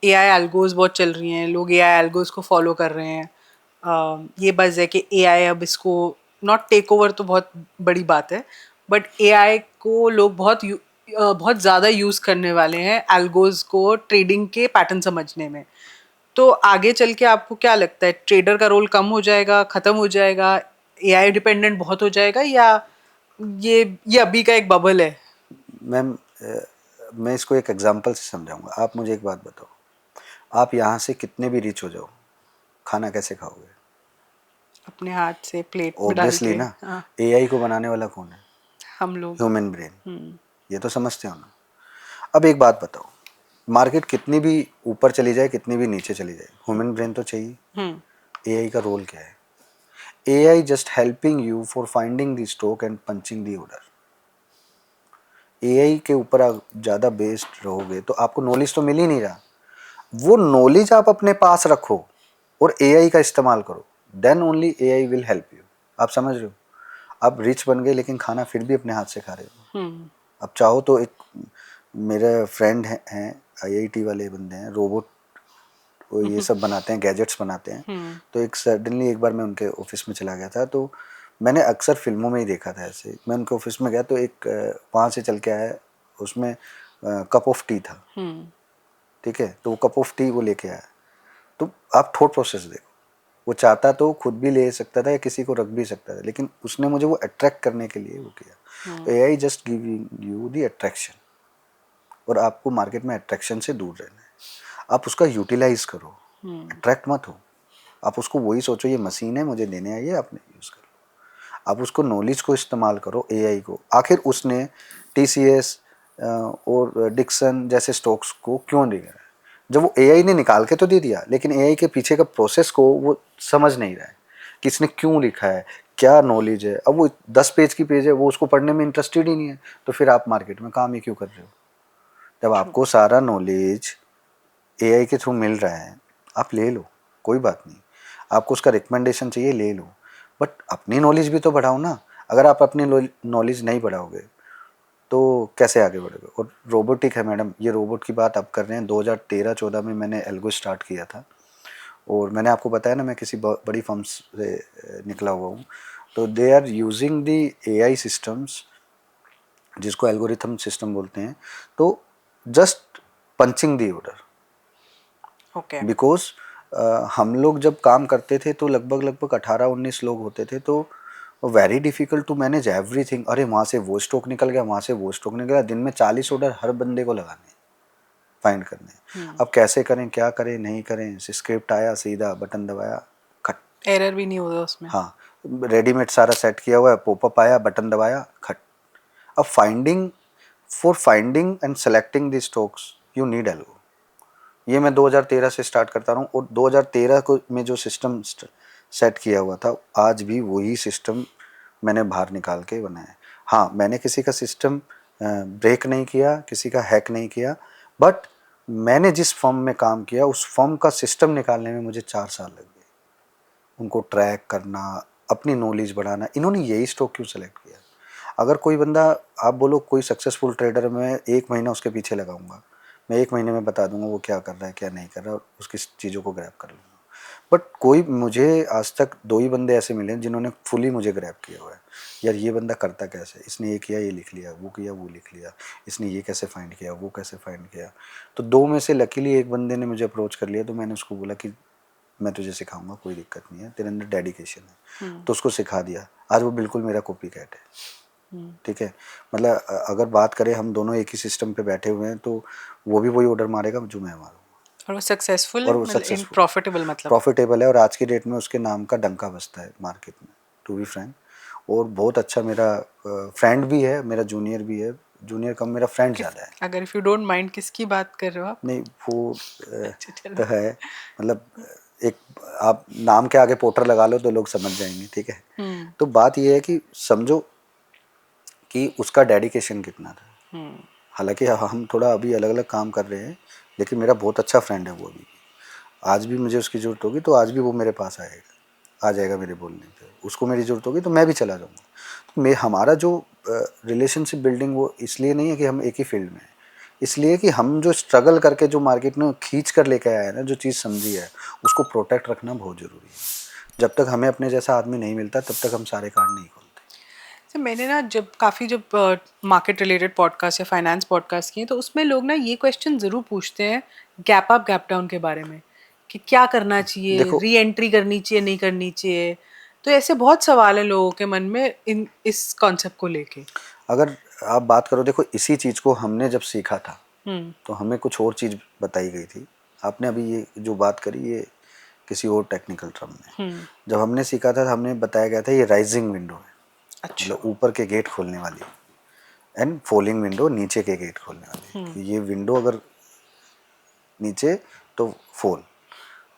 एआई एल्गोज बहुत चल रही हैं, लोग एआई एल्गोज को फॉलो कर रहे हैं। ये बस है कि एआई अब इसको नॉट टेक ओवर तो बहुत बड़ी बात है, बट एआई को लोग बहुत ज़्यादा यूज़ करने वाले हैं एल्गोज को ट्रेडिंग के पैटर्न समझने में। तो आगे चल के आपको क्या लगता है, ट्रेडर का रोल कम हो जाएगा, ख़त्म हो जाएगा, एआई डिपेंडेंट बहुत हो जाएगा, या ये अभी का एक बबल है? मैम मैं इसको एक एग्जांपल से समझाऊंगा। आप मुझे एक बात बताओ, आप यहाँ से कितने भी रिच हो जाओ, खाना कैसे खाओगे? अपने हाथ से प्लेट में डाल ऑब्वियसली के। ना। हाँ, एआई को बनाने वाला कौन है? हम लोग। Human brain. ये तो समझते हो ना। अब एक बात बताओ, मार्केट कितनी भी ऊपर चली जाए, कितनी भी नीचे चली जाए, ह्यूमन ब्रेन तो चाहिए। एआई का रोल क्या है? AI just helping you for finding the stock and punching the order. AI के ऊपर आप ज़्यादा बेस्ड रहोगे तो आपको नॉलेज तो मिल ही नहीं रहा। वो नॉलेज आप अपने पास रखो और एआई का इस्तेमाल करो, then only AI will help you. आप समझ रहे हो? आप रिच बन गए लेकिन खाना फिर भी अपने हाथ से खा रहे हो। अब चाहो तो एक मेरे फ्रेंड हैं आईआईटी वाले बंदे हैं, रोबोट वो ये सब बनाते हैं, गैजेट्स बनाते हैं। तो एक सडनली एक बार मैं उनके ऑफिस में चला गया था, तो मैंने अक्सर फिल्मों में ही देखा था ऐसे। मैं उनके ऑफिस में गया तो एक वहाँ से चल के आया, उसमें कप ऑफ टी था, ठीक है। तो वो कप ऑफ टी वो लेके आया। तो आप थॉट प्रोसेस देखो, वो चाहता तो खुद भी ले सकता था या किसी को रख भी सकता था, लेकिन उसने मुझे वो अट्रैक्ट करने के लिए वो किया। तो AI just giving you the attraction, और आपको मार्केट में अट्रैक्शन से दूर रहना है। आप उसका यूटिलाइज करो, अट्रैक्ट मत हो। आप उसको वही सोचो ये मशीन है, मुझे देने आई है, आपने यूज़ कर लो। आप उसको नॉलेज को इस्तेमाल करो, एआई को। आखिर उसने टीसीएस और डिक्सन जैसे स्टॉक्स को क्यों दिया है? जब वो एआई ने निकाल के तो दे दिया, लेकिन एआई के पीछे का प्रोसेस को वो समझ नहीं रहा है कि इसने क्यों लिखा है, क्या नॉलेज है। अब वो 10 पेज की पेज है, वो उसको पढ़ने में इंटरेस्टेड ही नहीं है, तो फिर आप मार्केट में काम ही क्यों कर रहे हो? जब आपको सारा नॉलेज एआई के थ्रू मिल रहा है, आप ले लो, कोई बात नहीं। आपको उसका रिकमेंडेशन चाहिए, ले लो। बट अपनी नॉलेज भी तो बढ़ाओ ना। अगर आप अपनी नॉलेज नहीं बढ़ाओगे तो कैसे आगे बढ़ोगे। और रोबोटिक है मैडम, ये रोबोट की बात आप कर रहे हैं, 2013-14 में मैंने एल्गो स्टार्ट किया था। और मैंने आपको बताया ना मैं किसी बड़ी फर्म से निकला हुआ हूँ। तो they are using the AI systems, जिसको एल्गोरिथम सिस्टम बोलते हैं। तो just punching the order, okay. Because हम लोग जब काम करते थे तो लगभग लगभग 18-19 लोग होते थे, तो very difficult to manage everything. अरे वहाँ से वो स्टॉक निकल गया, वहाँ से वो स्टॉक निकल गया, दिन में 40 ऑर्डर हर बंदे को लगाने, फाइंड करने। अब कैसे करें, क्या करें, नहीं करें। स्क्रिप्ट आया, सीधा बटन दबाया, खट। एरर भी नहीं होता उसमें। हाँ, रेडीमेड सारा सेट किया हुआ है, पॉपअप आया, बटन दबाया, खट। अब finding and selecting the stocks you need algo. ये मैं 2013 से स्टार्ट करता रहा हूँ। और 2013 को में जो सिस्टम सेट किया हुआ था, आज भी वही सिस्टम मैंने बाहर निकाल के बनाया। हाँ, मैंने किसी का सिस्टम ब्रेक नहीं किया, किसी का हैक नहीं किया, बट मैंने जिस फर्म में काम किया उस फर्म का सिस्टम निकालने में मुझे 4 साल लग गए। उनको ट्रैक करना, अपनी नॉलेज बढ़ाना। इन्होंने यही स्टॉक क्यों सेलेक्ट किया। अगर कोई बंदा, आप बोलो कोई सक्सेसफुल ट्रेडर, मैं 1 महीना उसके पीछे लगाऊंगा, मैं 1 महीने में बता दूंगा वो क्या कर रहा है क्या नहीं कर रहा है, उसकी चीज़ों को ग्रैब कर लूँगा। बट कोई, मुझे आज तक 2 ही बंदे ऐसे मिले जिन्होंने फुली मुझे ग्रैब किया हुआ है। यार ये बंदा करता कैसे, इसने ये किया, ये लिख लिया, वो किया, वो लिख लिया, इसने ये कैसे फाइंड किया, वो कैसे फाइंड किया। तो 2 में से लकीली एक बंदे ने मुझे अप्रोच कर लिया। तो मैंने उसको बोला कि मैं तुझे सिखाऊंगा, कोई दिक्कत नहीं है, तेरे अंदर डेडिकेशन है। तो उसको सिखा दिया। आज वो बिल्कुल मेरा कॉपी कैट है। ठीक है, मतलब अगर बात करें, हम दोनों एक ही सिस्टम पे बैठे हुए हैं, तो वो भी वही ऑर्डर मारेगा जो मैं मारूंगा। और वो सक्सेसफुल है, और वो मतलब इन सक्सेसफुल, प्रॉफिटेबल, मतलब। प्रॉफिटेबल है। और आज की डेट में उसके नाम का डंका बजता है मार्केट में, टू बी फ्रैंक। और बहुत अच्छा मेरा फ्रेंड भी है, मेरा जूनियर भी है। जूनियर कम, मेरा फ्रेंड ज़्यादा है। अगर इफ यू डोंट माइंड, किसकी बात कर रहे हो आप? नहीं, वो अच्छा, चलो। तो है, मतलब एक, आप नाम के आगे पोटर लगा लो तो लोग समझ जाएंगे। ठीक है, तो बात ये है कि समझो कि उसका डेडिकेशन कितना था। हालांकि हम थोड़ा अभी अलग अलग काम कर रहे हैं, लेकिन मेरा बहुत अच्छा फ्रेंड है वो अभी भी। आज भी मुझे उसकी ज़रूरत होगी तो आज भी वो मेरे पास आएगा, आ जाएगा मेरे बोलने पे। उसको मेरी ज़रूरत होगी तो मैं भी चला जाऊँगा। तो मैं, हमारा जो रिलेशनशिप बिल्डिंग, वो इसलिए नहीं है कि हम एक ही फील्ड में हैं, इसलिए कि हम जो स्ट्रगल करके जो मार्केट में खींच कर लेके आए हैं ना, जो चीज़ समझी है, उसको प्रोटेक्ट रखना बहुत ज़रूरी है। जब तक हमें अपने जैसा आदमी नहीं मिलता तब तक हम सारे कार्ड नहीं खोलते। तो मैंने ना जब मार्केट रिलेटेड पॉडकास्ट या फाइनेंस पॉडकास्ट किए, तो उसमें लोग ना ये क्वेश्चन ज़रूर पूछते हैं गैप अप गैप डाउन के बारे में, कि क्या करना चाहिए, देखो, री एंट्री करनी चाहिए, नहीं करनी चाहिए। तो ऐसे बहुत सवाल है लोगों के मन में इस कॉन्सेप्ट को लेके। अगर आप बात करो, देखो इसी चीज़ को हमने जब सीखा था हम्म। तो हमें कुछ और चीज़ बताई गई थी। आपने अभी ये जो बात करी, ये किसी और टेक्निकल टर्म में। जब हमने सीखा था, हमने बताया गया था ये राइजिंग विंडो है, अच्छा। मतलब ऊपर के गेट खोलने वाली, एंड फॉलिंग विंडो, नीचे के गेट खोलने वाली। कि ये विंडो अगर नीचे तो फॉल,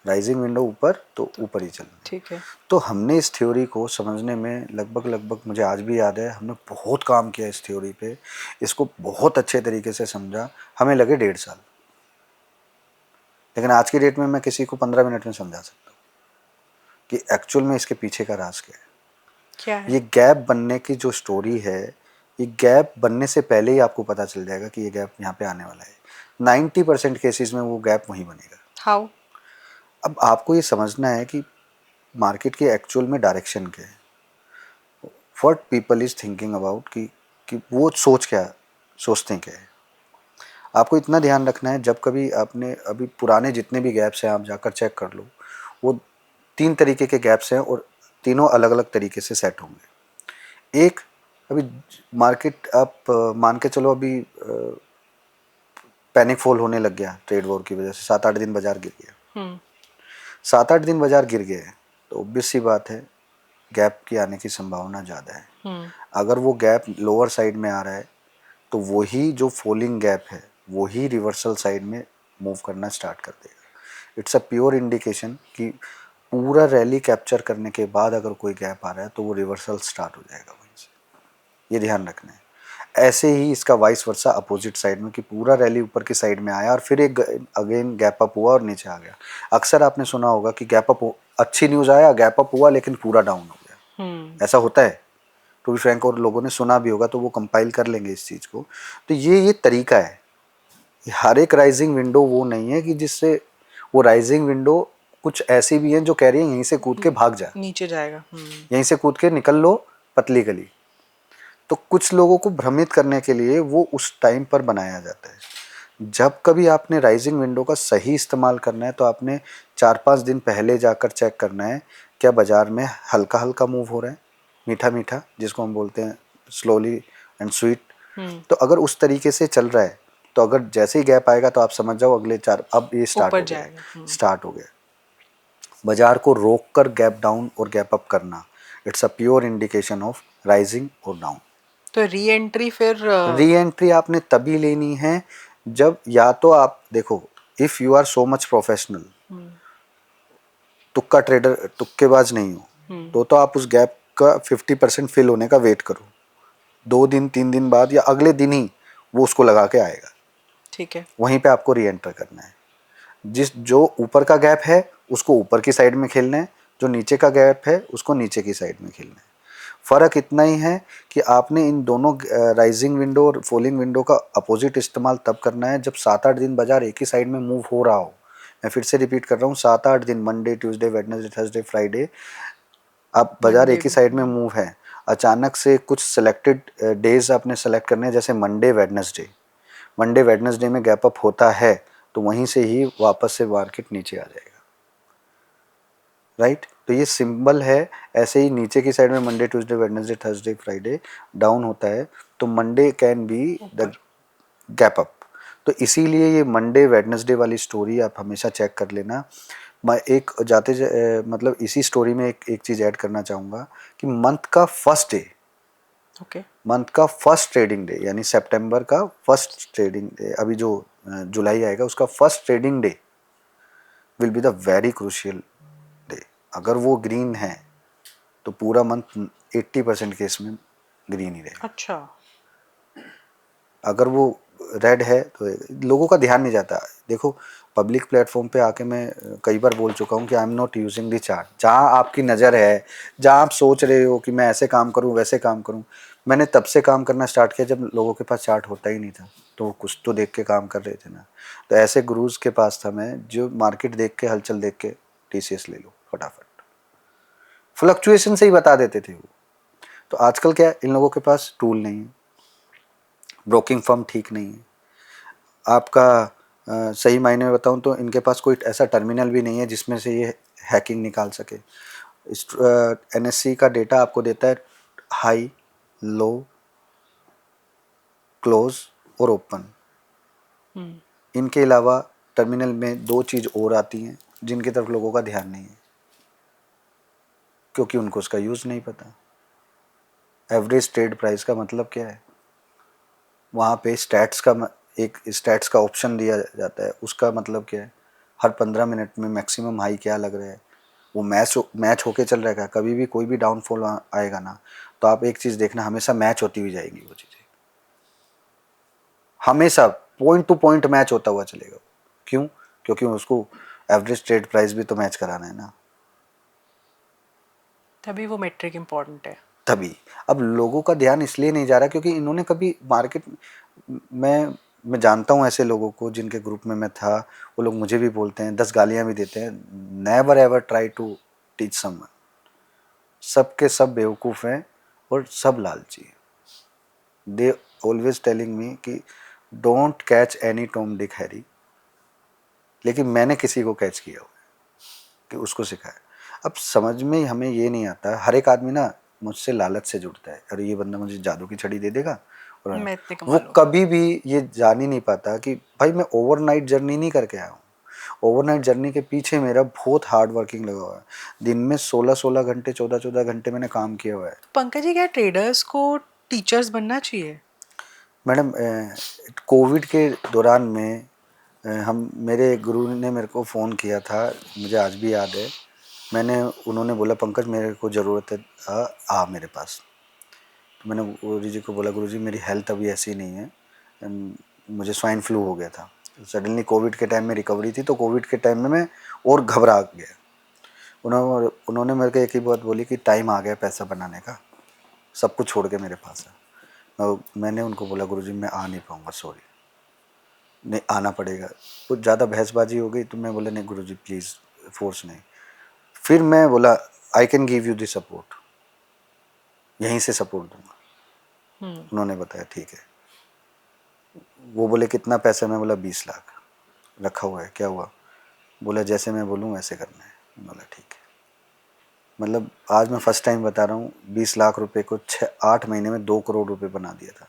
राइजिंग विंडो ऊपर तो ऊपर ही चलना। ठीक है। तो हमने इस थ्योरी को समझने में लगभग लगभग, मुझे आज भी याद है, हमने बहुत काम किया इस थ्योरी पे। इसको बहुत अच्छे तरीके से समझा, हमें लगे 1.5 साल। लेकिन आज की डेट में मैं किसी को 15 मिनट में समझा सकता हूँ कि एक्चुअल में इसके पीछे का राज क्या है। क्या है? ये गैप बनने की जो स्टोरी है, ये गैप बनने से पहले ही आपको पता चल जाएगा कि ये गैप यहाँ पे आने वाला है। 90% केसेस में वो गैप वहीं बनेगा। हाउ? अब आपको ये समझना है कि मार्केट की एक्चुअल में डायरेक्शन क्या है, what people is thinking about, कि वो सोचते क्या है। आपको इतना ध्यान रखना है, जब कभी आपने, अभी पुराने जितने भी गैप्स हैं आप जाकर चेक कर लो, वो 3 तरीके के गैप्स हैं और तीनों अलग अलग तरीके से सेट होंगे। एक, अभी मार्केट, आप मान के चलो अभी पैनिक फॉल होने लग गया ट्रेड वॉर की वजह से, 7-8 दिन बाजार गिर गया। 7-8 दिन बाजार गिर गए तो ऑब्वियस सी बात है, गैप की आने की संभावना ज़्यादा है। अगर वो गैप लोअर साइड में आ रहा है तो वही जो फॉलिंग गैप है वही रिवर्सल साइड में मूव करना स्टार्ट कर देगा। इट्स अ प्योर इंडिकेशन कि पूरा रैली कैप्चर करने के बाद अगर कोई गैप आ रहा है तो वो रिवर्सल स्टार्ट हो जाएगा वहीं से। ये ध्यान रखना है। ऐसे ही इसका वाइस वर्सा अपोजिट साइड में, कि पूरा रैली ऊपर की साइड में आया और फिर एक अगेन गैप अप हुआ और नीचे आ गया। अक्सर आपने सुना होगा कि गैप अप, अच्छी न्यूज़ आया, गैप अप हुआ, लेकिन पूरा डाउन हो गया। ऐसा होता है टू बी फ्रैंक, और लोगों ने सुना भी होगा तो वो कंपाइल कर लेंगे इस चीज़ को। तो ये तरीका है। हर एक राइजिंग विंडो वो नहीं है कि जिससे वो राइजिंग विंडो, कुछ ऐसी भी हैं जो कह रही हैं यहीं से कूद के भाग जा, नीचे जाएगा। यहीं से कूद के निकल लो पतली गली। तो कुछ लोगों को भ्रमित करने के लिए वो उस टाइम पर बनाया जाता है। जब कभी आपने राइजिंग विंडो का सही इस्तेमाल करना है तो आपने 4-5 दिन पहले जाकर चेक करना है क्या बाजार में हल्का हल्का मूव हो रहा है, मीठा मीठा, जिसको हम बोलते हैं स्लोली एंड स्वीट। तो अगर उस तरीके से चल रहा है तो अगर जैसे ही गैप आएगा तो आप समझ जाओ अगले 4, अब ये स्टार्ट ऊपर हो गया है, जाएगा। स्टार्ट हो गया। बाजार को रोक कर गैप डाउन और गैप अप करना, it's a pure indication of rising और डाउन। तो री एंट्री फिर री एंट्री आपने तभी लेनी है जब, या तो आप देखो, if you are so much professional, तुक्का ट्रेडर, तुक्केबाज नहीं हो, तो आप उस गैप का 50% फिल होने का वेट करो। 2 दिन 3 दिन बाद या अगले दिन ही वो उसको लगा के आएगा। ठीक है। वहीं पे आपको री एंटर करना है। जो ऊपर का गैप है उसको ऊपर की साइड में खेलना है, जो नीचे का गैप है उसको नीचे की साइड में खेलना है। फ़र्क इतना ही है कि आपने इन दोनों राइजिंग विंडो और फॉलिंग विंडो का अपोजिट इस्तेमाल तब करना है जब 7-8 दिन बाजार एक ही साइड में मूव हो रहा हो। मैं फिर से रिपीट कर रहा हूँ, 7-8 दिन, Monday Tuesday Wednesday Thursday Friday, आप बाजार मंडे एक ही भी। साइड में मूव है। अचानक से कुछ सेलेक्टेड डेज आपने सेलेक्ट करने हैं, जैसे मंडे वेडनेसडे में गैप अप होता है तो वहीं से ही वापस से मार्केट नीचे आ जाएगा, राइट। तो ये सिंबल है। ऐसे ही नीचे की साइड में Monday Tuesday Wednesday Thursday Friday down होता है तो Monday can be the gap up. तो इसीलिए ये मंडे वेडनेसडे वाली स्टोरी आप हमेशा चेक कर लेना। मैं एक मतलब इसी स्टोरी में एक चीज़ ऐड करना चाहूँगा कि ओके। मंथ का फर्स्ट ट्रेडिंग डे, यानी सितंबर का फर्स्ट ट्रेडिंग डे, अभी जो जुलाई आएगा उसका first trading day will be the very crucial day. अगर वो ग्रीन है तो पूरा मंथ 80% केस में ग्रीन ही रहेगा। अच्छा। अगर वो रेड है तो लोगों का ध्यान नहीं जाता। देखो, पब्लिक प्लेटफॉर्म पे आके मैं कई बार बोल चुका हूँ कि आई am not using the chart. जहाँ आपकी नज़र है, जहाँ आप सोच रहे हो कि मैं ऐसे काम करूँ वैसे काम करूँ, मैंने तब से काम करना स्टार्ट किया जब लोगों के पास चार्ट होता ही नहीं था, तो वो कुछ तो देख के काम कर रहे थे ना। तो ऐसे गुरुज के पास था मैं, जो मार्केट देख के, हलचल देख के TCS ले लो फटाफट, फ्लक्चुएशन से ही बता देते थे वो। तो आजकल क्या है, इन लोगों के पास टूल नहीं है, ब्रोकिंग फर्म ठीक नहीं है आपका। सही मायने में बताऊं तो इनके पास कोई ऐसा टर्मिनल भी नहीं है जिसमें से ये हैकिंग निकाल सके। NSE का डेटा आपको देता है हाई, लो, क्लोज और ओपन। इनके अलावा टर्मिनल में 2 चीज़ और आती हैं जिनकी तरफ लोगों का ध्यान नहीं है, क्योंकि उनको उसका यूज़ नहीं पता। एवरेज ट्रेड प्राइस का मतलब क्या है, वहाँ पे एक स्टैट्स का ऑप्शन दिया जाता है, उसका मतलब क्या है, हर 15 मिनट में मैक्सिमम हाई क्या लग रहा है, वो मैच होके चल रहा है। कभी भी कोई भी डाउनफॉल आएगा ना, तो आप एक चीज़ देखना, हमेशा मैच होती हुई जाएगी वो चीज़ें, हमेशा पॉइंट टू पॉइंट मैच होता हुआ चलेगा। क्यों? क्योंकि उसको एवरेज ट्रेड प्राइस भी तो मैच कराना है ना, तभी वो मेट्रिक इम्पोर्टेंट है। तभी। अब लोगों का ध्यान इसलिए नहीं जा रहा क्योंकि इन्होंने कभी मार्केट में, मैं जानता हूँ ऐसे लोगों को जिनके ग्रुप में मैं था, वो लोग मुझे भी बोलते हैं, 10 गालियाँ भी देते हैं, never ever try to teach someone. सब के सब बेवकूफ़ हैं और सब लालची हैं। दे ऑलवेज टेलिंग मी कि don't catch any Tom Dick Harry, लेकिन मैंने किसी को कैच किया हुआ है कि उसको सिखाया। अब समझ में हमें ये नहीं आता, हर एक आदमी ना मुझसे लालच से जुड़ता है, अरे ये बंदा मुझे जादू की छड़ी दे देगा, और मैं इतने वो कमा लूँ। कभी भी ये जान ही नहीं पाता कि भाई मैं ओवरनाइट जर्नी नहीं करके आया हूँ। ओवरनाइट जर्नी के पीछे मेरा बहुत हार्ड वर्किंग लगा हुआ है। दिन में 16-16 घंटे, 14-14 घंटे मैंने काम किया हुआ है। पंकज जी, क्या ट्रेडर्स को टीचर्स बनना चाहिए? मैडम, कोविड के दौरान में हम, मेरे गुरु ने मेरे को फ़ोन किया था, मुझे आज भी याद है। उन्होंने बोला पंकज मेरे को ज़रूरत है, आ मेरे पास। तो मैंने गुरु जी को बोला, गुरु जी मेरी हेल्थ अभी ऐसी नहीं है, मुझे स्वाइन फ्लू हो गया था। सडनली कोविड के टाइम में रिकवरी थी, तो कोविड के टाइम में मैं और घबरा गया। उन्होंने मेरे को एक ही बात बोली कि टाइम आ गया पैसा बनाने का, सब कुछ छोड़ के मेरे पास है। और मैंने उनको बोला गुरुजी मैं आ नहीं पाऊँगा, सॉरी, नहीं आना पड़ेगा। कुछ ज़्यादा बहसबाजी हो गई तो मैं बोला नहीं गुरुजी प्लीज़, फोर्स नहीं। फिर मैं बोला आई can give you the support, यहीं से सपोर्ट दूंगा। उन्होंने बताया ठीक है। वो बोले कितना पैसा, मैं बोला 20 लाख रखा हुआ है, क्या हुआ? बोला जैसे मैं बोलूँ वैसे करना है। बोला ठीक है। मतलब आज मैं फर्स्ट टाइम बता रहा हूँ, 20 लाख रुपए को 6-8 महीने में 2 करोड़ रुपए बना दिया था।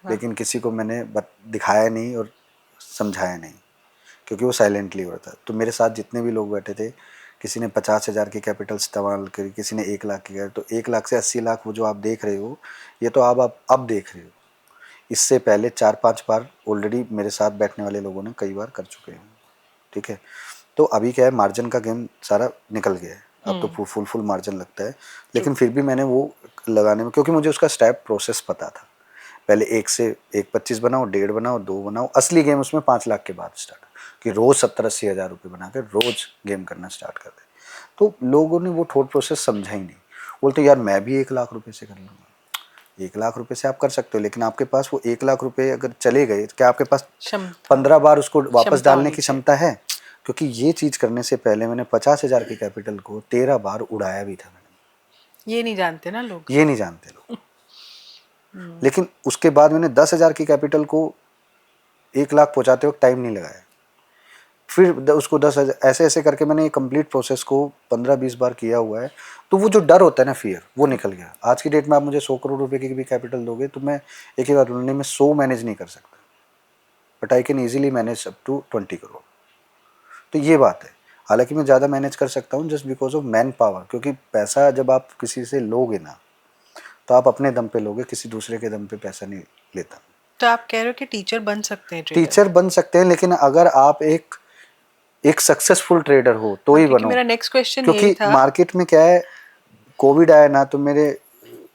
लेकिन किसी को मैंने दिखाया नहीं और समझाया नहीं, क्योंकि वो साइलेंटली हो रहा था। तो मेरे साथ जितने भी लोग बैठे थे, किसी ने 50,000 की कैपिटल इस्तेमाल करी, किसी ने 1 लाख की करी। तो 1 लाख से 80 लाख वो जो आप देख रहे हो, ये तो आप अब देख रहे हो। इससे पहले 4-5 बार ऑलरेडी मेरे साथ बैठने वाले लोगों ने कई बार कर चुके हैं। ठीक है। तो अभी क्या है, मार्जिन का गेम सारा निकल गया है, अब तो फुल मार्जिन लगता है। लेकिन फिर भी मैंने वो लगाने में, क्योंकि मुझे उसका स्टेप प्रोसेस पता था। पहले 1 से 1.25 बनाओ, 1.5 बनाओ, 2 बनाओ। असली गेम उसमें 5 लाख के बाद स्टार्ट, कि रोज़ 70-80 हज़ार रुपये बना कर रोज़ गेम करना स्टार्ट कर दे। तो लोगों ने वो थॉट प्रोसेस समझा ही नहीं। बोलते यार मैं भी 1 लाख रुपये से कर लूँगा। 1 लाख रुपए से आप कर सकते हो, लेकिन आपके पास वो 1 लाख रुपए अगर चले गए, क्या आपके पास 15 बार उसको वापस डालने की क्षमता है? क्योंकि ये चीज़ करने से पहले मैंने 50,000 की कैपिटल को 13 बार उड़ाया भी था मैंने। ये नहीं जानते ना लोग, ये नहीं जानते लोग। लेकिन उसके बाद मैंने 10,000 की कैपिटल को 1 लाख पहुंचाते वक्त टाइम नहीं लगाया। फिर उसको 10,000 ऐसे ऐसे करके मैंने कंप्लीट प्रोसेस को 15-20 बार किया हुआ है। तो वो जो डर होता है ना, फियर, वो निकल गया। आज की डेट में आप मुझे 100 करोड़ रुपए की भी कैपिटल दोगे तो मैं एक ही बात बोलूँगी, मैं 100 मैनेज नहीं कर सकता, but I can easily manage up to 20 crore. तो ये बात है। हालांकि मैं ज़्यादा मैनेज कर सकता हूँ just because of man power, क्योंकि पैसा जब आप किसी से लोगे ना, तो आप अपने दम पे लोगे, किसी दूसरे के दम पे पैसा नहीं लेता। तो आप कह रहे हो कि टीचर बन सकते हैं, टीचर बन सकते हैं, लेकिन अगर आप एक सक्सेसफुल ट्रेडर हो तो ही बनो। मेरा नेक्स्ट क्वेश्चन यही क्योंकि था। मार्केट में क्या है, कोविड आया ना, तो मेरे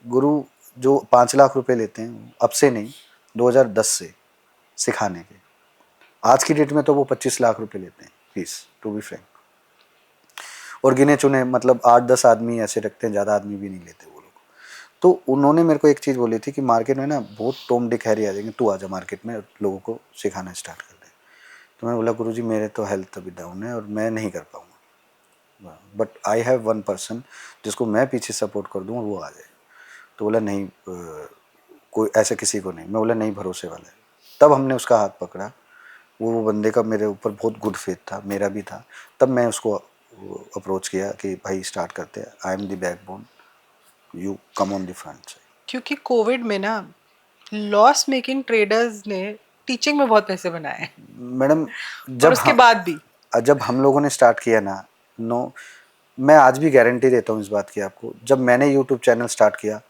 गुरु जो 5 लाख रुपए लेते हैं, अब से नहीं, 2010 से सिखाने के, आज की डेट में तो वो 25 लाख रुपए लेते हैं फीस, टू बी फ्रैंक। और गिने चुने मतलब 8-10 आदमी ऐसे रखते हैं, ज़्यादा आदमी भी नहीं लेते वो लोग। तो उन्होंने मेरे को एक चीज़ बोली थी कि मार्केट में ना बहुत टॉम डिक हैरी आ जाएंगे, तू आजा मार्केट में, लोगों को सिखाना स्टार्ट कर दे। तो मैंने बोला गुरुजी मेरे तो हेल्थ अभी डाउन है और मैं नहीं कर पाऊँगा, but I have one person जिसको मैं पीछे सपोर्ट कर दूँ और वो आ जाए। तो बोला नहीं, कोई ऐसा किसी को नहीं। मैं बोला नहीं, भरोसे वाला है। तब हमने उसका हाथ पकड़ा। वो बंदे का मेरे ऊपर बहुत गुड फेथ था, मेरा भी था। तब मैं उसको अप्रोच किया कि भाई स्टार्ट करते हैं, I am the backbone, you come on the front side. क्योंकि कोविड में ना लॉस मेकिंग ट्रेडर्स ने टीचिंग में बहुत पैसे बनाए, मैडम और उसके बाद भी जब हम लोगों ने स्टार्ट किया ना, मैं आज भी गारंटी देता हूँ इस बात की आपको, जब मैंने यूट्यूब चैनल स्टार्ट किया,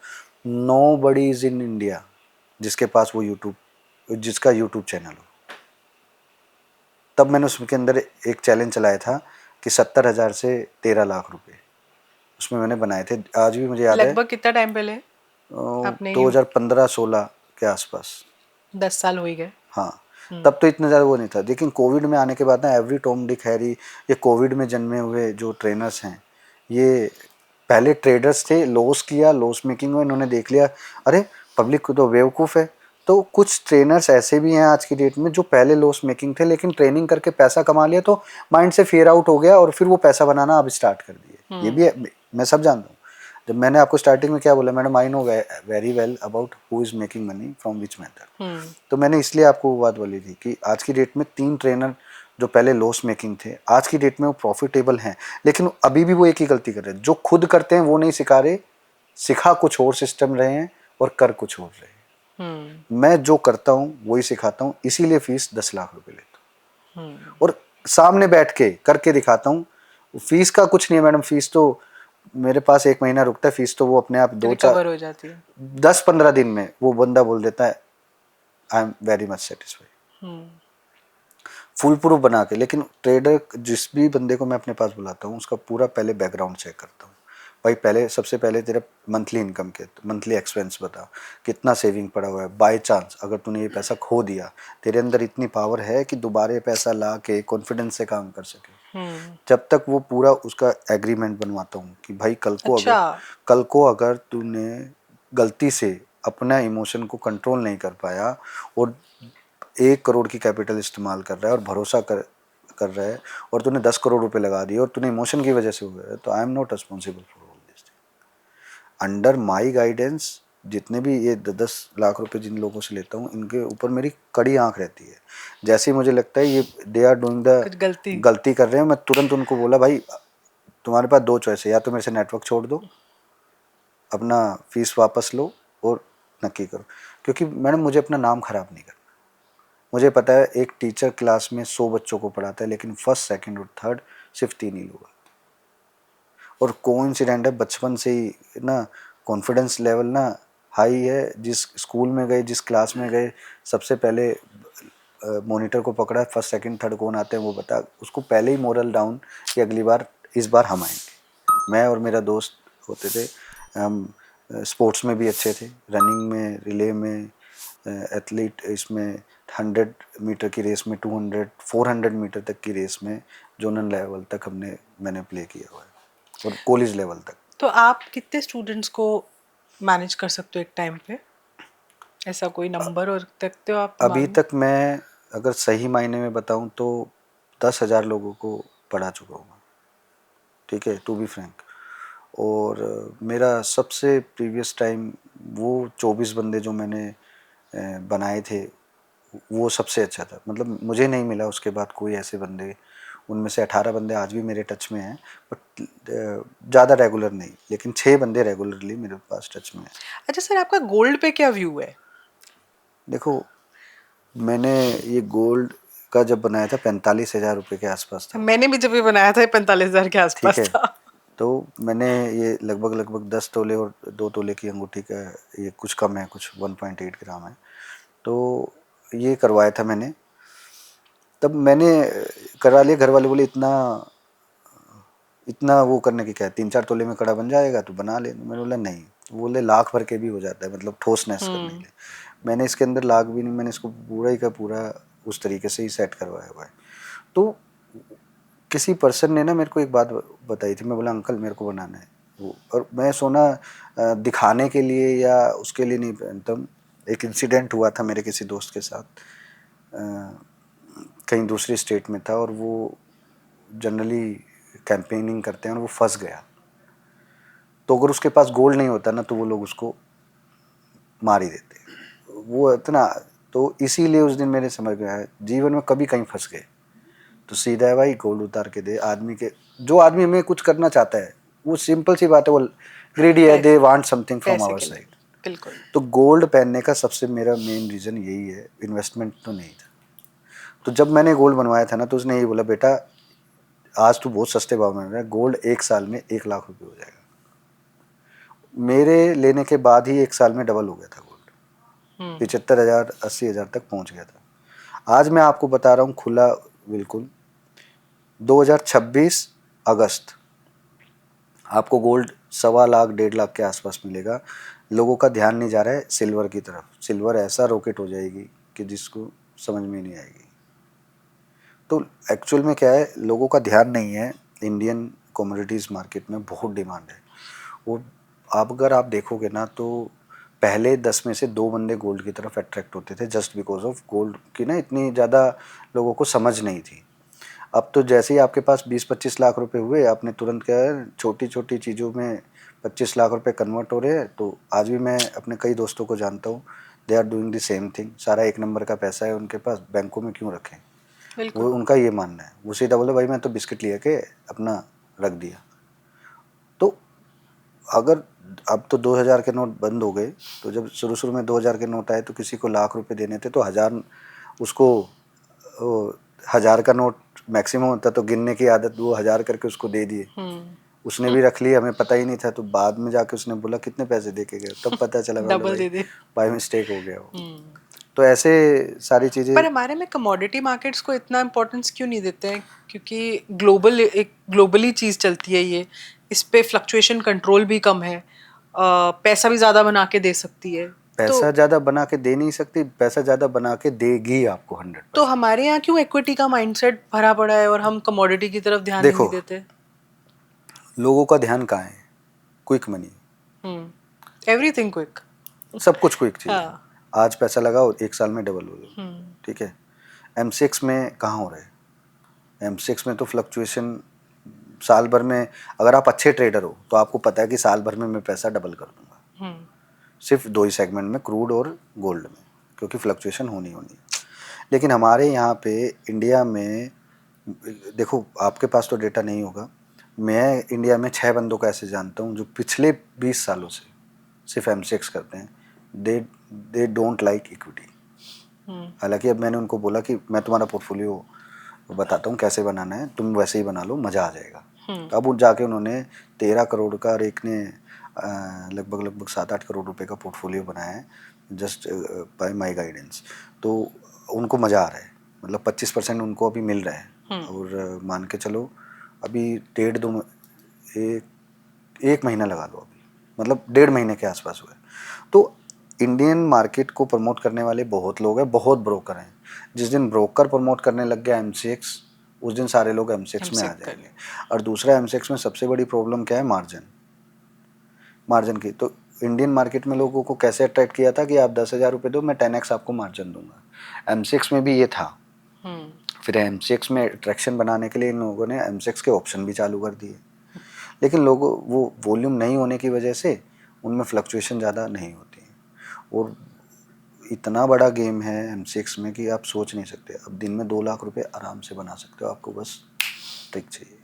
नोबडी इज इन इंडिया जिसके पास वो जिसका यूट्यूब चैनल हो। तब मैंने उसके अंदर एक चैलेंज चलाया था कि 70,000 से 13 लाख रुपए उसमें मैंने बनाए थे। आज भी मुझे याद है। लगभग कितना टाइम पहले आपने? 2015-16 के आसपास। 10 साल हो ही गए। हाँ, तब तो इतना ज़्यादा वो नहीं था। लेकिन कोविड में आने के बाद ना, एवरी टॉम डिक हैरी, ये कोविड में जन्मे हुए जो ट्रेनर्स हैं, ये पहले ट्रेडर्स थे, लॉस किया, लॉस मेकिंग में इन्होंने देख लिया अरे पब्लिक को तो बेवकूफ़ है। तो कुछ ट्रेनर्स ऐसे भी हैं आज की डेट में जो पहले लॉस मेकिंग थे, लेकिन ट्रेनिंग करके पैसा कमा लिया तो माइंड से फेयर आउट हो गया और फिर वो पैसा बनाना अब स्टार्ट कर दिए। ये भी है, मैं सब जानता हूँ। जब मैंने आपको स्टार्टिंग में क्या बोला, madam I know very well about who is making money from which method. तो मैंने इसलिए आपको वो बात बोली थी कि आज की डेट में 3 ट्रेनर जो पहले लॉस मेकिंग थे, आज की डेट में वो प्रॉफिटेबल हैं। लेकिन अभी भी वो एक ही गलती कर रहे हैं, जो खुद करते हैं वो नहीं सिखा रहे, सिखा कुछ और सिस्टम रहे हैं और कर कुछ और रहे हैं। मैं जो करता हूँ वही सिखाता हूँ, इसीलिए फीस 10 लाख रुपए लेता हूँ और सामने बैठ के करके दिखाता हूँ। फीस का कुछ नहीं है मैडम, फीस तो मेरे पास 1 महीना रुकता है, फीस तो वो अपने आप 2-4 हो जाती है। 10-15 दिन में वो बंदा बोल देता है I am very much satisfied, full proof बना के। लेकिन ट्रेडर जिस भी बंदे को मैं अपने पास बुलाता हूँ, उसका पूरा पहले बैकग्राउंड चेक करता हूँ। भाई पहले सबसे पहले तेरा मंथली इनकम के, मंथली एक्सपेंस बता, कितना सेविंग पड़ा हुआ है। बाय चांस अगर तूने ये पैसा खो दिया, तेरे अंदर इतनी पावर है कि दोबारा ये पैसा ला के कॉन्फिडेंस से काम कर सके। जब तक वो पूरा उसका एग्रीमेंट बनवाता हूँ कि भाई अच्छा। कल को अगर तूने गलती से अपना इमोशन को कंट्रोल नहीं कर पाया और 1 करोड़ की कैपिटल इस्तेमाल कर रहा है और भरोसा कर रहा है और तूने 10 करोड़ रुपए लगा दिए और तूने इमोशन की वजह से हुआ है, तो आई am not responsible for all this. Under my guidance जितने भी ये 10 लाख रुपए जिन लोगों से लेता हूँ, इनके ऊपर मेरी कड़ी आंख रहती है। जैसे ही मुझे लगता है ये दे आर डूइंग कुछ द गलती। गलती कर रहे हैं, मैं तुरंत उनको बोला भाई तुम्हारे पास 2 चॉइस है, या तो मेरे से नेटवर्क छोड़ दो, अपना फीस वापस लो और नक्की करो। क्योंकि मैडम मुझे अपना नाम खराब नहीं करना। मुझे पता है एक टीचर क्लास में 100 बच्चों को पढ़ाता है, लेकिन फर्स्ट सेकंड और थर्ड सिर्फ 3 ही लोग हैं। और कोइंसिडेंट है बचपन से ही ना कॉन्फिडेंस लेवल ना हाई है। जिस स्कूल में गए, जिस क्लास में गए, सबसे पहले मॉनिटर को पकड़ा, फर्स्ट सेकंड थर्ड कौन आते हैं वो बता, उसको पहले ही मोरल डाउन कि अगली बार इस बार हम आएंगे। मैं और मेरा दोस्त होते थे, हम स्पोर्ट्स में भी अच्छे थे, रनिंग में, रिले में, एथलीट इसमें 100 मीटर की रेस में, 200 400 मीटर तक की रेस में जोनल लेवल तक मैंने प्ले किया हुआ है और कॉलेज लेवल तक। तो आप कितने स्टूडेंट्स को मैनेज कर सकते हो एक टाइम पे? ऐसा कोई नंबर और रखते हो आप अभी दिमाग में? तक मैं अगर सही मायने में बताऊं तो 10,000 लोगों को पढ़ा चुका हूँ, ठीक है, टू बी फ्रैंक। और मेरा सबसे प्रीवियस टाइम वो 24 बंदे जो मैंने बनाए थे वो सबसे अच्छा था। मतलब मुझे नहीं मिला उसके बाद कोई ऐसे बंदे। उनमें से 18 बंदे आज भी मेरे टच में हैं, बट ज़्यादा रेगुलर नहीं, लेकिन 6 बंदे रेगुलरली मेरे पास टच में हैं। अच्छा सर, आपका गोल्ड पे क्या व्यू है? देखो, मैंने ये गोल्ड का जब बनाया था 45,000 रुपये के आसपास था, मैंने भी जब भी बनाया था 45,000 के ठीक आसपास है। था। तो मैंने ये लगभग 10 तोले और 2 तोले की अंगूठी का, ये कुछ कम है, कुछ 1.8 ग्राम है, तो ये करवाया था मैंने। तब मैंने करवा लिया, घर वाले बोले इतना इतना वो करने की क्या है, 3-4 तोले में कड़ा बन जाएगा तो बना ले। मैंने बोला नहीं, वो बोले लाख भर के भी हो जाता है, मतलब ठोसनेस करने के लिए। मैंने इसके अंदर लाख भी नहीं, मैंने इसको पूरा ही का पूरा उस तरीके से ही सेट करवाया हुआ है। तो किसी पर्सन ने ना मेरे को एक बात बताई थी, मैं बोला अंकल मेरे को बनाना है वो, और मैं सोना दिखाने के लिए या उसके लिए नहीं पहनता हूँ। एक इंसिडेंट हुआ था मेरे किसी दोस्त के साथ, कहीं दूसरी स्टेट में था, और वो जनरली कैंपेनिंग करते हैं और वो फंस गया। तो अगर उसके पास गोल्ड नहीं होता ना तो वो लोग उसको मार ही देते, वो इतना। तो इसीलिए उस दिन मेरे समझ में आया, जीवन में कभी कहीं फंस गए तो सीधा है भाई गोल्ड उतार के दे। आदमी के, जो आदमी हमें कुछ करना चाहता है, वो सिंपल सी बात है, वो ग्रीडी है, दे वांट समथिंग फ्रॉम पैसे आवर के लिए। साइड। बिल्कुल। तो गोल्ड पहनने का सबसे मेरा मेन रीज़न यही है, इन्वेस्टमेंट तो नहीं था। तो जब मैंने गोल्ड बनवाया था ना तो उसने यही बोला, बेटा आज तू बहुत सस्ते भाव में मिल रहा है, गोल्ड 1 साल में 1 लाख रुपये हो जाएगा। मेरे लेने के बाद ही 1 साल में डबल हो गया था गोल्ड, 75,000 80,000 तक पहुंच गया था। आज मैं आपको बता रहा हूँ खुला बिल्कुल, 2026 अगस्त आपको गोल्ड 1.25 लाख 1.5 लाख के आसपास मिलेगा। लोगों का ध्यान नहीं जा रहा है सिल्वर की तरफ। सिल्वर ऐसा रॉकेट हो जाएगी कि जिसको समझ में नहीं आएगी। तो एक्चुअल में क्या है, लोगों का ध्यान नहीं है। इंडियन कमोडिटीज़ मार्केट में बहुत डिमांड है, और आप अगर आप देखोगे ना तो पहले 10 में से 2 बंदे गोल्ड की तरफ अट्रैक्ट होते थे, जस्ट बिकॉज ऑफ गोल्ड की ना इतनी ज़्यादा लोगों को समझ नहीं थी। अब तो जैसे ही आपके पास 20-25 लाख रुपए हुए, आपने तुरंत क्या है, छोटी छोटी चीज़ों में 25 लाख रुपए कन्वर्ट हो रहे हैं। तो आज भी मैं अपने कई दोस्तों को जानता हूँ, they are doing the same thing. सारा 1 नंबर का पैसा है उनके पास, बैंकों में क्यों रखें। वो बिल्कुल। उनका ये मानना है। वो सीधा बोले भाई मैं तो बिस्किट लिया के अपना रख दिया। तो अगर अब तो 2,000 के नोट बंद हो गए, तो जब शुरू में 2,000 के नोट आए तो किसी को लाख रुपए देने थे तो 1,000 उसको, 1,000 का नोट मैक्सिमम होता तो गिनने की आदत, वो 1,000 करके उसको दे दिए। उसने भी रख लिया, हमें पता ही नहीं था। तो बाद में जाके उसने बोला कितने पैसे दे के गए, तब पता चला बोले डबल भाई दे दे। बाय मिस्टेक हो गया वो। तो ऐसे सारी चीज़ें। पर हमारे में कमोडिटी मार्केट्स को इतना इम्पोर्टेंस क्यों नहीं देते हैं? क्योंकि ग्लोबल, एक ग्लोबली चीज़ चलती है ये, इस पे फ्लक्चुएशन कंट्रोल भी कम है, पैसा भी ज़्यादा बना के दे सकती है। पैसा ज्यादा बना के दे नहीं सकती, पैसा ज्यादा बना के देगी आपको 100%। तो हमारे यहाँ क्यों इक्विटी का माइंडसेट भरा पड़ा है और हम कमोडिटी की तरफ ध्यान ही नहीं देखो देते? लोगों का ध्यान कहाँ है? Quick money, everything quick. सब कुछ क्विक चाहिए। हाँ। आज पैसा लगाओ 1 साल में डबल हो जाओ, ठीक है। M6 में कहाँ हो रहा है? M6 में तो फ्लक्चुएशन साल भर में, अगर आप अच्छे ट्रेडर हो तो आपको पता है कि साल भर में मैं पैसा डबल कर दूंगा, सिर्फ 2 ही सेगमेंट में, क्रूड और गोल्ड में, क्योंकि फ्लक्चुएशन होनी है। लेकिन हमारे यहाँ पे इंडिया में देखो, आपके पास तो डेटा नहीं होगा, मैं इंडिया में 6 बंदों को ऐसे जानता हूँ जो पिछले 20 सालों से सिर्फ M6 करते हैं। They don't like equity. हालांकि अब मैंने उनको बोला कि मैं तुम्हारा पोर्टफोलियो बताता हूँ कैसे बनाना है, तुम वैसे ही बना लो, मज़ा आ जाएगा। तो अब जाके उन्होंने 13 करोड़ का और एक ने लगभग 7-8 करोड़ रुपए का पोर्टफोलियो बनाया है, जस्ट बाय माय गाइडेंस। तो उनको मज़ा आ रहा है, मतलब 25% उनको अभी मिल रहा है। और मान के चलो अभी 1 महीना लगा लो, अभी मतलब 1.5 महीने के आसपास हुआ है। तो इंडियन मार्केट को प्रमोट करने वाले बहुत लोग हैं, बहुत ब्रोकर हैं। जिस दिन ब्रोकर प्रमोट करने लग गया M6, उस दिन सारे लोग M6 में आ जाएंगे। और दूसरा M6 में सबसे बड़ी प्रॉब्लम क्या है? मार्जिन की। तो इंडियन मार्केट में लोगों को कैसे अट्रैक्ट किया था कि आप 10,000 रुपये दो, मैं 10x आपको मार्जिन दूंगा। M6 में भी ये था। फिर M6 में अट्रैक्शन बनाने के लिए इन लोगों ने M6 के ऑप्शन भी चालू कर दिए, लेकिन लोगों वो वॉल्यूम नहीं होने की वजह से उनमें फ्लक्चुएशन ज़्यादा नहीं होती है। और इतना बड़ा गेम है M6 में कि आप सोच नहीं सकते। अब दिन में 2 लाख रुपए आराम से बना सकते हो, आपको बस ट्रिक चाहिए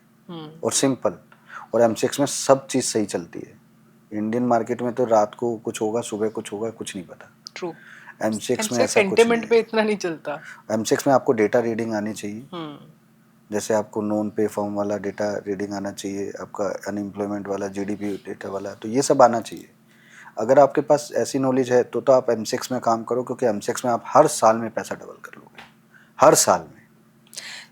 और सिंपल। और M6 में सब चीज़ सही चलती है। इंडियन मार्केट में तो रात को कुछ होगा, सुबह कुछ होगा, कुछ नहीं पता। ट्रू। M6 में ऐसा कुछ नहीं पे इतना नहीं चलता। M6 में आपको डेटा रीडिंग आनी चाहिए। जैसे आपको नॉन पे फर्म वाला डेटा रीडिंग आना चाहिए, आपका अनएम्प्लॉयमेंट वाला, GDP डेटा वाला, तो ये सब आना चाहिए। अगर आपके पास ऐसी नॉलेज है तो आप M6 में काम करो, क्योंकि M6 में आप हर साल में पैसा डबल कर लोगे, हर साल में।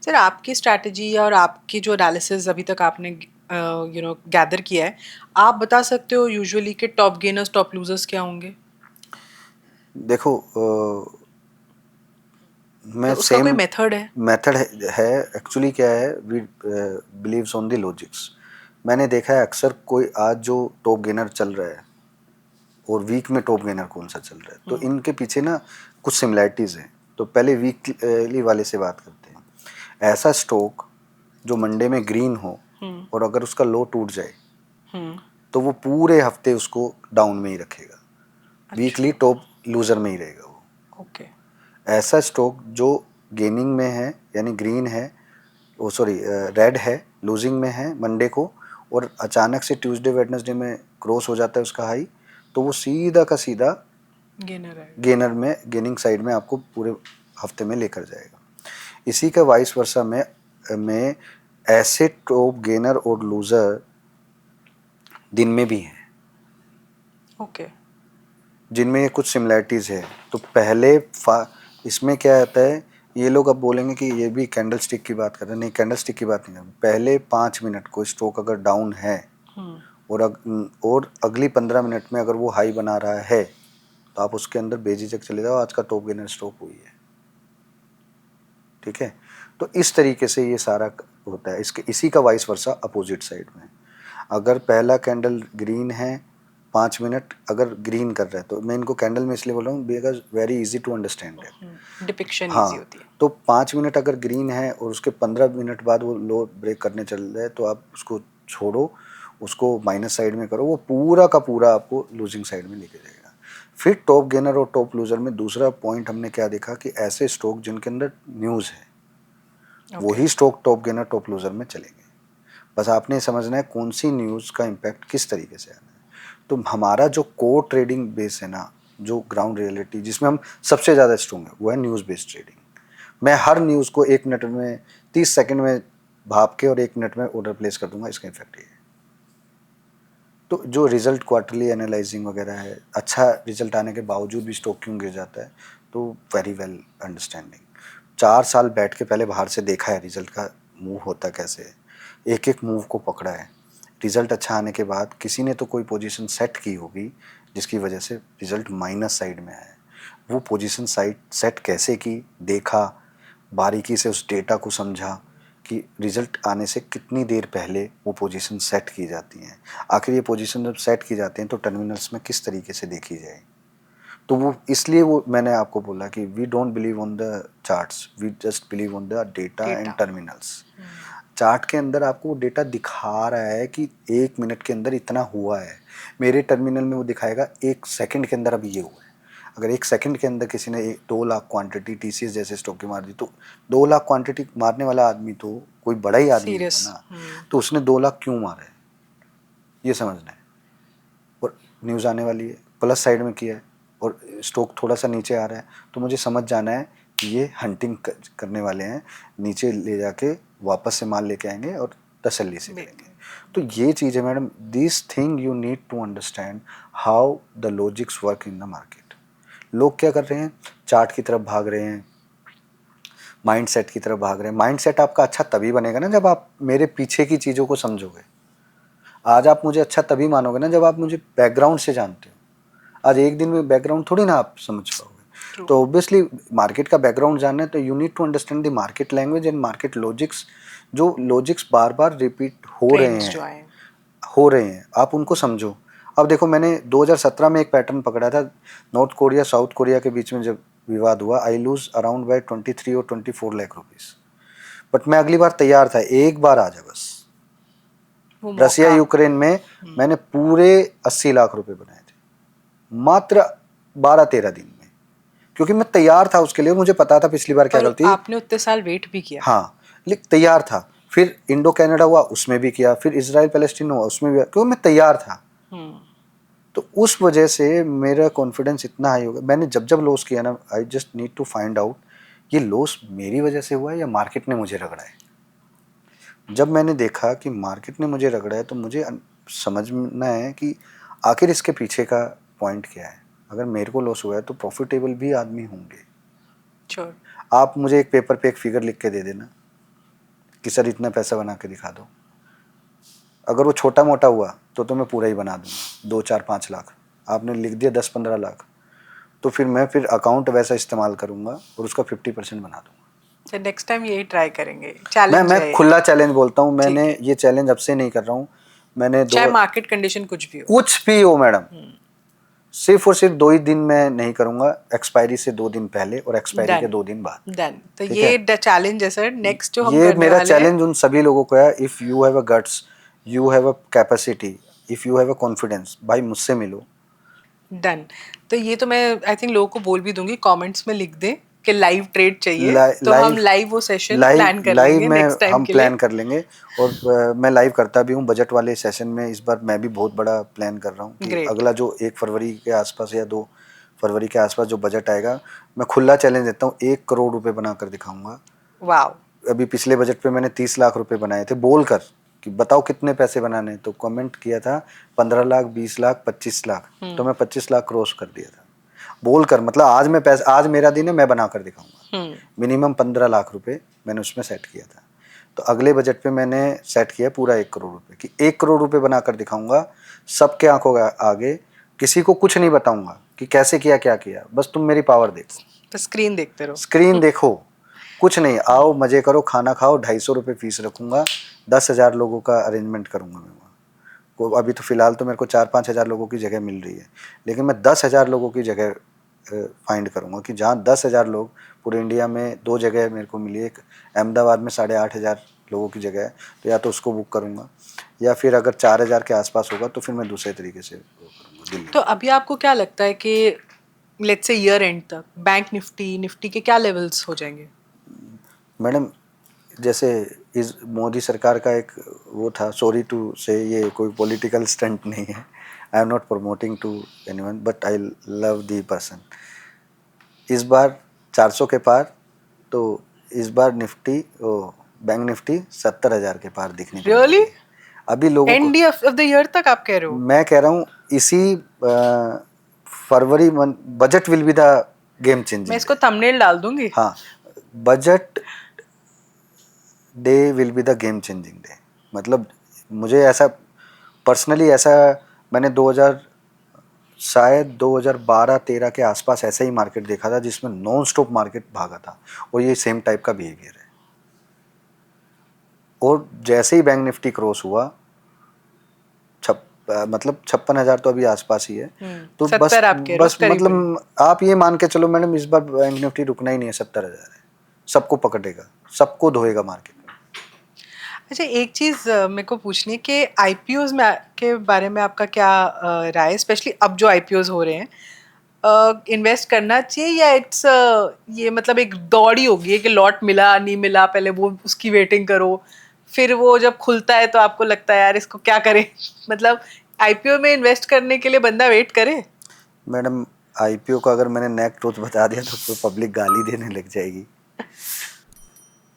सर, आपकी स्ट्रैटेजी और आपकी जो एनालिसिस अभी तक आपने गैदर किया है, आप बता सकते हो यूजुअली कि टॉप गेनर्स टॉप लूजर्स क्या होंगे? देखो मैं उसका कोई मेथड है? मेथड है एक्चुअली। क्या है, we believes on the logics. मैंने देखा है अक्सर कोई आज जो टॉप गेनर चल रहा है और वीक में टॉप गेनर कौन सा चल रहा है, तो इनके पीछे ना कुछ सिमिलैरिटीज़ हैं। तो पहले वीकली वाले से बात करते हैं। ऐसा स्टॉक जो मंडे में ग्रीन हो और अगर उसका लो टूट जाए तो वो पूरे हफ्ते उसको डाउन में ही रखेगा। वीकली टॉप लूजर में ही रहेगा वो। ओके। ऐसा स्टॉक जो गेनिंग में है, यानी ग्रीन है, वो सॉरी रेड है, लूजिंग में है मंडे को, और अचानक से ट्यूसडे वेडनेसडे में क्रॉस हो जाता है उसका हाई, तो वो सीधा का सीधा गेनर में, गेनिंग साइड में आपको पूरे हफ्ते में लेकर जाएगा। इसी का वाइस वर्सा में ऐसे टॉप गेनर और लूजर दिन में भी हैं। ओके। जिनमें कुछ सिमिलैरिटीज़ है। तो पहले इसमें क्या आता है, ये लोग अब बोलेंगे कि ये भी कैंडल स्टिक की बात कर रहे हैं। नहीं, कैंडल स्टिक की बात नहीं कर रहे। पहले 5 मिनट को स्टॉक अगर डाउन है और अगली 15 मिनट में अगर वो हाई बना रहा है, तो आप उसके अंदर बेझिझक चले जाओ, आज का टॉप गेनर स्टॉक हुई है, ठीक है। तो इस तरीके से ये सारा होता है। इसी का वाइस वर्सा अपोजिट साइड में, अगर पहला कैंडल ग्रीन है, 5 मिनट अगर ग्रीन कर रहा है, तो मैं इनको कैंडल में इसलिए बोल रहा हूँ because very easy to understand है, डिपिक्शन हाँ। इजी होती है। तो 5 मिनट अगर ग्रीन है और उसके 15 मिनट बाद वो लो ब्रेक करने चल रहा है, तो आप उसको छोड़ो, उसको माइनस साइड में करो, वो पूरा का पूरा आपको लूजिंग साइड में लेके जाएगा। फिर टॉप गेनर और टॉप लूजर में दूसरा पॉइंट हमने क्या देखा कि ऐसे स्टॉक जिनके अंदर न्यूज़ है, वही stock top gainer top loser में चलेंगे। बस आपने समझना है कौन सी न्यूज़ का इम्पैक्ट किस तरीके से आना है। तो हमारा जो कोर ट्रेडिंग बेस है ना, जो ग्राउंड रियलिटी जिसमें हम सबसे ज़्यादा स्ट्रॉन्ग है, वो है न्यूज़ बेस्ड ट्रेडिंग। मैं हर न्यूज़ को 1 मिनट में, 30 सेकंड में भाप के और 1 मिनट में ऑर्डर प्लेस कर दूंगा। इसका इफेक्ट ये है। तो जो रिजल्ट क्वार्टरली एनालाइजिंग वगैरह है, अच्छा रिजल्ट आने के बावजूद भी स्टॉक क्यों गिर जाता है, तो वेरी वेल अंडरस्टैंडिंग। 4 साल बैठ के पहले बाहर से देखा है रिजल्ट का मूव होता कैसे है, एक एक मूव को पकड़ा है। रिजल्ट अच्छा आने के बाद किसी ने तो कोई पोजीशन सेट की होगी जिसकी वजह से रिजल्ट माइनस साइड में आया। वो पोजीशन साइड सेट कैसे की, देखा, बारीकी से उस डेटा को समझा कि रिजल्ट आने से कितनी देर पहले वो पोजीशन सेट की जाती हैं। आखिर ये पोजीशन जब सेट की जाती हैं तो टर्मिनल्स में किस तरीके से देखी जाए। तो वो इसलिए वो मैंने आपको बोला कि we don't believe on the charts, we just believe on the data and terminals. Chart के अंदर आपको वो डेटा दिखा रहा है कि 1 मिनट के अंदर इतना हुआ है, मेरे टर्मिनल में वो दिखाएगा 1 सेकंड के अंदर अब ये हुआ है। अगर 1 सेकंड के अंदर किसी ने 2 लाख क्वांटिटी टीसीएस जैसे स्टॉक की मार दी, तो 2 लाख क्वांटिटी मारने वाला आदमी तो कोई बड़ा ही आदमी होगा ना। तो उसने 2 लाख क्यों मारा है, ये समझना है। और न्यूज़ आने वाली है, प्लस साइड में किया है और स्टॉक थोड़ा सा नीचे आ रहा है, तो मुझे समझ जाना है कि ये हंटिंग करने वाले हैं, नीचे ले जाके वापस से माल लेके आएंगे और तसल्ली से करेंगे। तो ये चीज़ है madam, this thing you need to understand how the logics work in the market. लोग क्या कर रहे हैं, चार्ट की तरफ भाग रहे हैं, माइंडसेट की तरफ भाग रहे हैं। माइंडसेट आपका अच्छा तभी बनेगा ना जब आप मेरे पीछे की चीज़ों को समझोगे। आज आप मुझे अच्छा तभी मानोगे ना जब आप मुझे बैकग्राउंड से जानते हो। आज एक दिन में बैकग्राउंड थोड़ी ना आप समझ पाओगे। तो ऑब्वियसली मार्केट का बैकग्राउंड जानना है तो you need to understand the market language and market logics. जो लॉजिक्स बार बार रिपीट हो रहे हैं आप उनको समझो। अब देखो, मैंने 2017 में एक पैटर्न पकड़ा था, नॉर्थ कोरिया साउथ कोरिया के बीच में जब विवाद हुआ, आई लूज अराउंड बाय 23 और 24 लाख रुपीस। बट मैं अगली बार तैयार था, एक बार आ जा बस। रसिया यूक्रेन में मैंने पूरे 80 लाख रुपए बनाए थे मात्र 12-13 दिन में, क्योंकि मैं तैयार था उसके लिए। मुझे पता था पिछली बार क्या गलती। आपने उतने साल वेट भी किया। हाँ, लेकिन तैयार था। फिर इंडो कनाडा हुआ, उसमें भी किया। फिर इजराइल पैलेस्टीन हुआ, उसमें भी, क्योंकि मैं तैयार था। तो उस वजह से मेरा कॉन्फिडेंस इतना हाई हो गया। मैंने जब जब लॉस किया ना, I just need to find out ये लॉस मेरी वजह से हुआ है या मार्केट ने मुझे रगड़ा है। जब मैंने देखा कि मार्केट ने मुझे रगड़ा है तो मुझे समझना है कि आखिर इसके पीछे का पॉइंट क्या है। अगर मेरे को लॉस हुआ है तो प्रॉफिटेबल भी आदमी होंगे। Sure. आप मुझे एक पेपर पे एक फिगर लिख के दे देना कि सर इतना पैसा बना के दिखा दो। अगर वो छोटा मोटा हुआ तो मैं पूरा ही बना दूंगा, 2-4-5 लाख। आपने लिख दिया 10-15 लाख, तो फिर अकाउंट वैसा इस्तेमाल करूंगा और उसका 50% बना दूंगा। तो नेक्स्ट टाइम यही ट्राई करेंगे। चैलेंज मैं खुला चैलेंज बोलता हूँ। मैंने ये चैलेंज अब से नहीं कर रहा हूँ। मैंने चाहे मार्केट कंडीशन कुछ भी हो मैडम, सिर्फ और सिर्फ 2 ही दिन मैं नहीं करूंगा, एक्सपायरी से 2 दिन पहले और एक्सपायरी के 2 दिन बाद। डन। तो ये चैलेंज है सर नेक्स्ट जो हम ये करने मेरा वाले चैलेंज उन सभी लोगों को है। If you have a guts, you have a capacity, if you have a confidence, भाई मुझसे मिलो। डन। तो ये तो मैं आई थिंक लोगों को बोल भी दूंगी, कमेंट्स में लिख दे कि लाइव ट्रेड चाहिए, तो हम लाइव वो सेशन प्लान कर लेंगे नेक्स्ट टाइम हम के प्लान लिए। कर लेंगे। और मैं लाइव करता भी हूँ बजट वाले सेशन में। इस बार मैं भी बहुत बड़ा प्लान कर रहा हूँ कि अगला जो 1 फरवरी के आसपास या 2 फरवरी के आसपास जो बजट आएगा, मैं खुला चैलेंज देता हूँ, 1 करोड़ रुपए बनाकर दिखाऊंगा। वाओ। अभी पिछले बजट पे मैंने 30 लाख रुपए बनाए थे, बोलकर कि बताओ कितने पैसे बनाने। तो कमेंट किया था 15 लाख, 20 लाख, 25 लाख। तो मैं 25 लाख क्रॉस कर दिया था बोलकर। मतलब आज मेरा दिन है, मैं बनाकर दिखाऊंगा। मिनिमम 15 लाख रुपए मैंने उसमें सेट किया था। तो अगले बजट पे मैंने सेट किया पूरा 1 करोड़ रुपए कि 1 करोड़ रुपए बनाकर दिखाऊंगा सबके आंखों आगे। किसी को कुछ नहीं बताऊंगा कि कैसे किया, क्या किया, बस तुम मेरी पावर देखो। तो स्क्रीन देखते रहो। स्क्रीन देखो, कुछ नहीं, आओ मजे करो, खाना खाओ। 250 रुपये फीस रखूंगा, 10,000 लोगों का अरेंजमेंट करूंगा मैं वहाँ को। अभी तो फिलहाल तो मेरे को 4-5 हज़ार लोगों की जगह मिल रही है, लेकिन मैं 10,000 लोगों की जगह फाइंड करूंगा कि जहाँ 10,000 लोग पूरे इंडिया में। 2 जगह मेरे को मिली, एक अहमदाबाद में 8,500 लोगों की जगह है, तो या तो उसको बुक करूंगा, या फिर अगर 4,000 के आसपास होगा तो फिर मैं दूसरे तरीके से करूँगा। तो अभी आपको क्या लगता है कि लेट्स से ईयर एंड तक बैंक निफ्टी के क्या लेवल्स हो जाएंगे? मैडम, जैसे इस मोदी सरकार का एक वो था, सॉरी टू से, ये कोई पॉलिटिकल स्टंट नहीं है, I am not promoting to anyone, but I love the person. इस बार 400 के पार, तो इस बार बैंक निफ्टी 70,000 के पार दिखने को Really? अभी लोगों एंड ऑफ द ईयर तक आप कह रहे हो? मैं कह रहा हूँ इसी फरवरी budget will be the game changing. मैं इसको थंबनेल डाल दूंगी। हाँ, budget day will be the game changing day. मतलब मुझे ऐसा पर्सनली, ऐसा मैंने शायद 2012-13 के आसपास ऐसा ही मार्केट देखा था जिसमें नॉन स्टॉप मार्केट भागा था, और ये सेम टाइप का बिहेवियर है। और जैसे ही बैंक निफ्टी क्रॉस हुआ, मतलब 56,000 तो अभी आसपास ही है, तो बस 70 आप कह रहे हो बस करीब। मतलब आप ये मान के चलो मैडम, इस बार बैंक निफ्टी रुकना ही नहीं है, 70,000 है, सबको पकड़ेगा, सबको धोएगा मार्केट में। अच्छा, एक चीज मेरे को पूछनी है कि आईपीओज में के बारे में आपका क्या राय है, स्पेशली अब जो आईपीओज हो रहे हैं, इन्वेस्ट करना चाहिए या इट्स ये मतलब एक दौड़ ही होगी कि लॉट मिला नहीं मिला, पहले वो उसकी वेटिंग करो, फिर वो जब खुलता है तो आपको लगता है यार इसको क्या करें मतलब आईपीओ में इन्वेस्ट करने के लिए बंदा वेट करे। मैडम, आईपीओ का अगर मैंने नेक ट्रूथ बता दिया तो पब्लिक गाली देने लग जाएगी।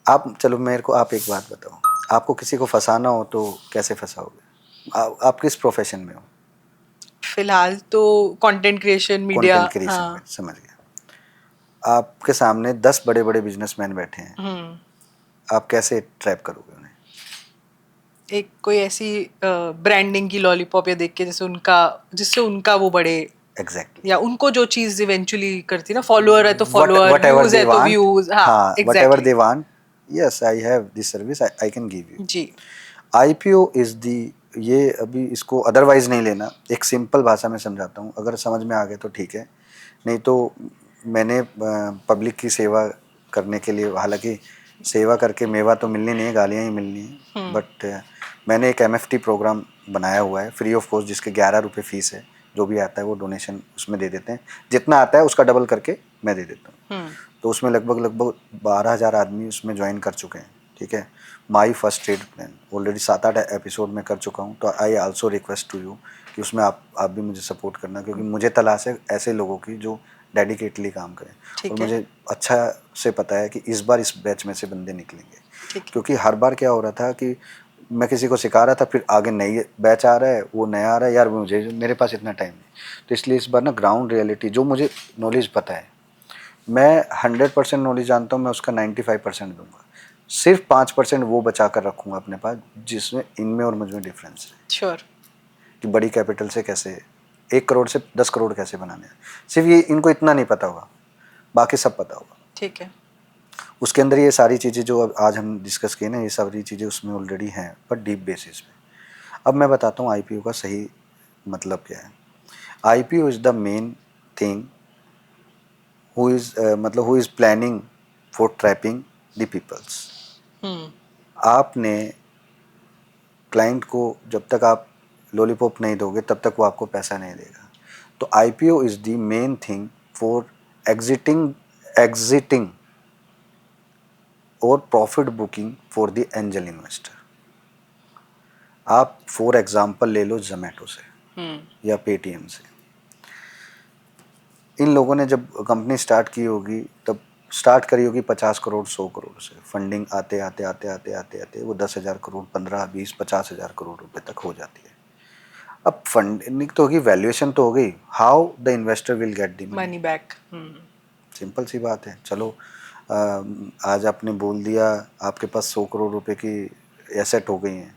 आप चलो मेरे को आप एक बात बताओ, आपको किसी को फंसाना हो तो कैसे फंसाओगे? आप किस प्रोफेशन में हो? फिलहाल तो content creation media. Content creation में, हाँ। समझ गया। आपके सामने 10 बड़े बड़े बिजनेसमैन बैठे हैं, आप कैसे ट्रैप करोगे उन्हें? एक कोई ऐसी ब्रांडिंग की लॉलीपॉप या देख के जिससे उनका वो बढ़े, एग्जैक्टली। या उनको जो चीज इवेंचुअली करती है ना, फॉलोअर है तो follower, whatever views they है तो वांट, व्यूज। हाँ, हाँ, whatever exactly. They want, yes I have this service, I can give you. जी। आईपीओ इज दी, ये अभी इसको अदरवाइज नहीं लेना, एक सिंपल भाषा में समझाता हूँ, अगर समझ में आ गए तो ठीक है, नहीं तो मैंने पब्लिक की सेवा करने के लिए, हालांकि सेवा करके मेवा तो मिलनी नहीं है, गालियाँ ही मिलनी है, बट मैंने एक एमएफटी प्रोग्राम बनाया हुआ है फ्री ऑफ कॉस्ट, जिसके 11 रुपये फीस है, जो भी आता है वो डोनेशन उसमें दे देते हैं, जितना आता है उसका डबल करके मैं दे देता हूँ। तो उसमें लगभग 12,000 आदमी उसमें ज्वाइन कर चुके हैं, ठीक है। My first ad plan already 7-8 episode में कर चुका हूँ, तो I also request to you कि उसमें आप भी मुझे सपोर्ट करना, क्योंकि मुझे तलाश है ऐसे लोगों की जो डेडिकेटली काम करें, और ठीक है। मुझे अच्छा से पता है कि इस बार इस बैच में से बंदे निकलेंगे। ठीक है। क्योंकि हर बार क्या हो रहा था कि मैं किसी को सिखा रहा था, फिर आगे नई बैच आ रहा है, वो नया आ रहा है, यार मुझे मेरे पास इतना टाइम नहीं, तो इसलिए इस बार ना ग्राउंड रियलिटी जो मुझे नॉलेज पता है, मैं 100% नॉलेज जानता हूँ, मैं उसका 95% दूंगा, सिर्फ 5% वो बचा कर रखूँगा अपने पास, जिसमें इनमें और मुझ में डिफरेंस है। श्योर। कि बड़ी कैपिटल से कैसे 1 करोड़ से 10 करोड़ कैसे बनाने हैं, सिर्फ ये इनको इतना नहीं पता होगा, बाकी सब पता होगा। ठीक है। उसके अंदर ये सारी चीज़ें जो अब आज हम डिस्कस किए ना, ये सारी चीज़ें उसमें ऑलरेडी हैं, पर डीप बेसिस पे। अब मैं बताता हूँ आईपीओ का सही मतलब क्या है। IPO is the main thing who is मतलब who is planning for trapping the peoples. आपने क्लाइंट को जब तक आप लॉलीपॉप नहीं दोगे तब तक वो आपको पैसा नहीं देगा। तो IPO is the main thing for exiting और profit booking for the angel investor. आप फॉर एग्जांपल ले लो जोमेटो से या पेटीएम से, इन लोगों ने जब कंपनी स्टार्ट की होगी तब स्टार्ट करी होगी 50 करोड़ 100 करोड़ से, फंडिंग आते आते आते आते आते आते वो 10,000 करोड़ 15-20-50,000 करोड़ रुपए तक हो जाती है। अब फंडिंग तो होगी, वैल्यूएशन तो हो गई, how the investor will get the money? Money back. Simple सी बात है। चलो आज आपने बोल दिया आपके पास 100 करोड़ रुपए की एसेट हो गई हैं,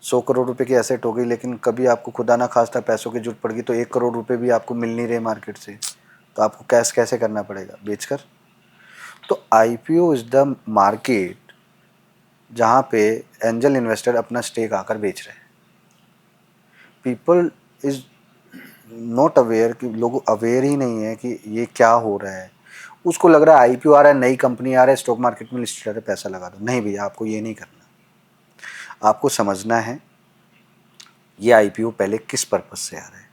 100 करोड़ रुपए की एसेट हो गई, लेकिन कभी आपको खुदा ना खास्ता पैसों की जरूरत पड़ गई तो 1 करोड़ रुपए भी आपको मिल नहीं रहे मार्केट से, तो आपको कैश कैसे करना पड़ेगा? बेचकर। तो आईपीओ इज द मार्केट जहाँ पे एंजल इन्वेस्टर अपना स्टेक आकर बेच रहे हैं। पीपल इज नॉट अवेयर, कि लोग अवेयर ही नहीं है कि ये क्या हो रहा है। उसको लग रहा है आईपीओ आ रहा है, नई कंपनी आ रहा है, स्टॉक मार्केट में लिस्टेड है, पैसा लगा दो। नहीं भैया, आपको ये नहीं करना। आपको समझना है ये आईपीओ पहले किस पर्पज से आ रहा है।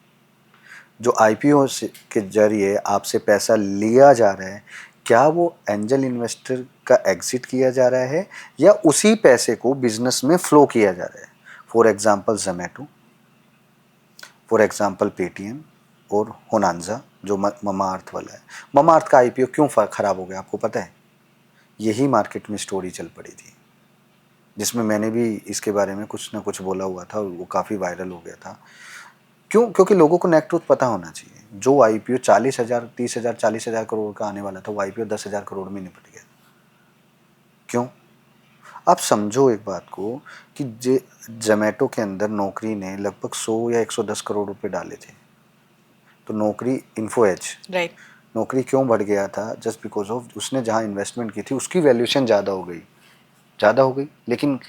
जो आईपीओ के जरिए आपसे पैसा लिया जा रहा है, क्या वो एंजल इन्वेस्टर का एग्जिट किया जा रहा है या उसी पैसे को बिजनेस में फ्लो किया जा रहा है? For example Zomato, for example Paytm और होनांजा जो ममा अर्थ वाला है। ममा अर्थ का आईपीओ क्यों खराब हो गया आपको पता है? यही मार्केट में स्टोरी चल पड़ी थी, जिसमें मैंने भी इसके बारे में कुछ ना कुछ बोला हुआ था और वो काफ़ी वायरल हो गया था। क्यों? क्योंकि लोगों को नेट ट्रूथ पता होना चाहिए। जो आईपीओ 40,000 30,000 40,000 करोड़ का आने वाला था, वो आईपीओ 10,000 करोड़ में निपट गया। क्यों? आप समझो एक बात को कि जोमेटो के अंदर नौकरी ने लगभग 100 या 110 करोड़ रुपए डाले थे। तो नौकरी इन्फो एज राइट। नौकरी क्यों बढ़ गया था? जस्ट बिकॉज ऑफ उसने जहाँ इन्वेस्टमेंट की थी उसकी वैल्यूएशन ज़्यादा हो गई, लेकिन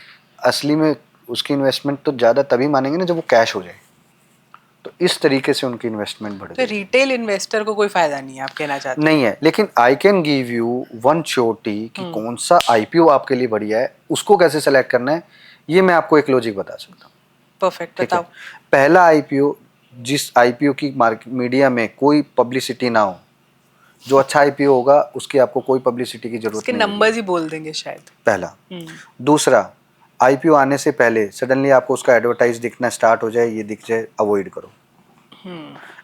असली में उसकी इन्वेस्टमेंट तो ज़्यादा तभी मानेंगे ना जब वो कैश हो जाए। तो इस तरीके से उनकी इन्वेस्टमेंट बढ़ तो गई। रिटेल इन्वेस्टर को कोई फायदा नहीं है, आप कहना चाहते हैं? नहीं है, लेकिन आई can give you one surety कि कौन सा आईपीओ आपके लिए बढ़िया है, उसको कैसे सेलेक्ट करना है, ये मैं आपको एक लॉजिक बता सकता हूँ। परफेक्ट, ठीक है, बताओ। पहला आईपीओ, जिस आईपीओ की मार्केट मीडिया में कोई पब्लिसिटी ना हो, जो अच्छा आईपीओ होगा उसकी आपको कोई पब्लिसिटी की जरूरत उसके नहीं नंबर्स होगी, ही बोल देंगे शायद। पहला। दूसरा, आईपीओ आने से पहले सडनली आपको उसका एडवर्टाइज दिखना स्टार्ट हो जाए, ये दिख जाए, अवॉइड करो।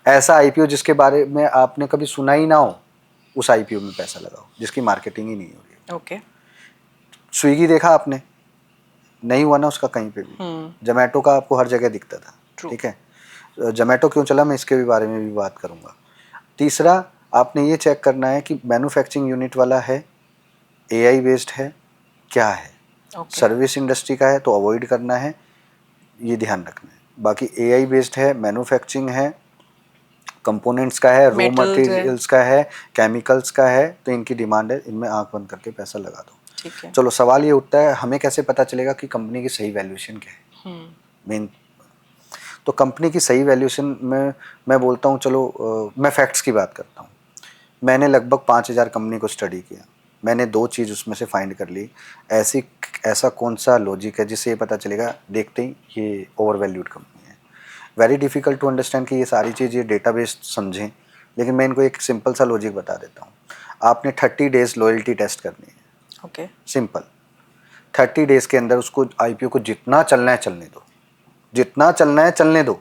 ऐसा आईपीओ जिसके बारे में आपने कभी सुना ही ना हो, उस आईपीओ में पैसा लगाओ जिसकी मार्केटिंग ही नहीं हो रही। ओके। स्विगी देखा आपने? नहीं हुआ ना उसका कहीं पे भी। जोमेटो का आपको हर जगह दिखता था। True. ठीक है, जोमेटो क्यों चला, मैं इसके भी बारे में भी बात करूंगा। तीसरा, आपने ये चेक करना है कि मैन्युफैक्चरिंग यूनिट वाला है, एआई बेस्ड है, क्या है। Okay. सर्विस इंडस्ट्री का है तो अवॉइड करना है, ये ध्यान रखना है। बाकी एआई बेस्ड है, मैन्युफैक्चरिंग है, कंपोनेंट्स का है, रॉ Metals है। मटेरियल्स का है, केमिकल्स का है, तो इनकी डिमांड है, इनमें आंख बंद करके पैसा लगा दो। ठीक है। चलो, सवाल ये उठता है हमें कैसे पता चलेगा कि कंपनी की सही वैल्यूएशन क्या है? मेन तो कंपनी की सही वैल्यूएशन में मैं बोलता हूँ, चलो मैं फैक्ट्स की बात करता हूँ। मैंने लगभग 5,000 कंपनी को स्टडी किया, मैंने 2 चीज़ उसमें से फाइंड कर ली। ऐसा कौन सा लॉजिक है जिससे ये पता चलेगा देखते ही ये ओवर वैल्यूड कंपनी है। वेरी डिफिकल्ट टू अंडरस्टैंड कि ये सारी चीज़ ये डेटाबेस समझें, लेकिन मैं इनको एक सिंपल सा लॉजिक बता देता हूँ। आपने 30 डेज लॉयल्टी टेस्ट करनी है। ओके। सिंपल, 30 डेज के अंदर उसको आईपीओ को जितना चलना है चलने दो, जितना चलना है चलने दो।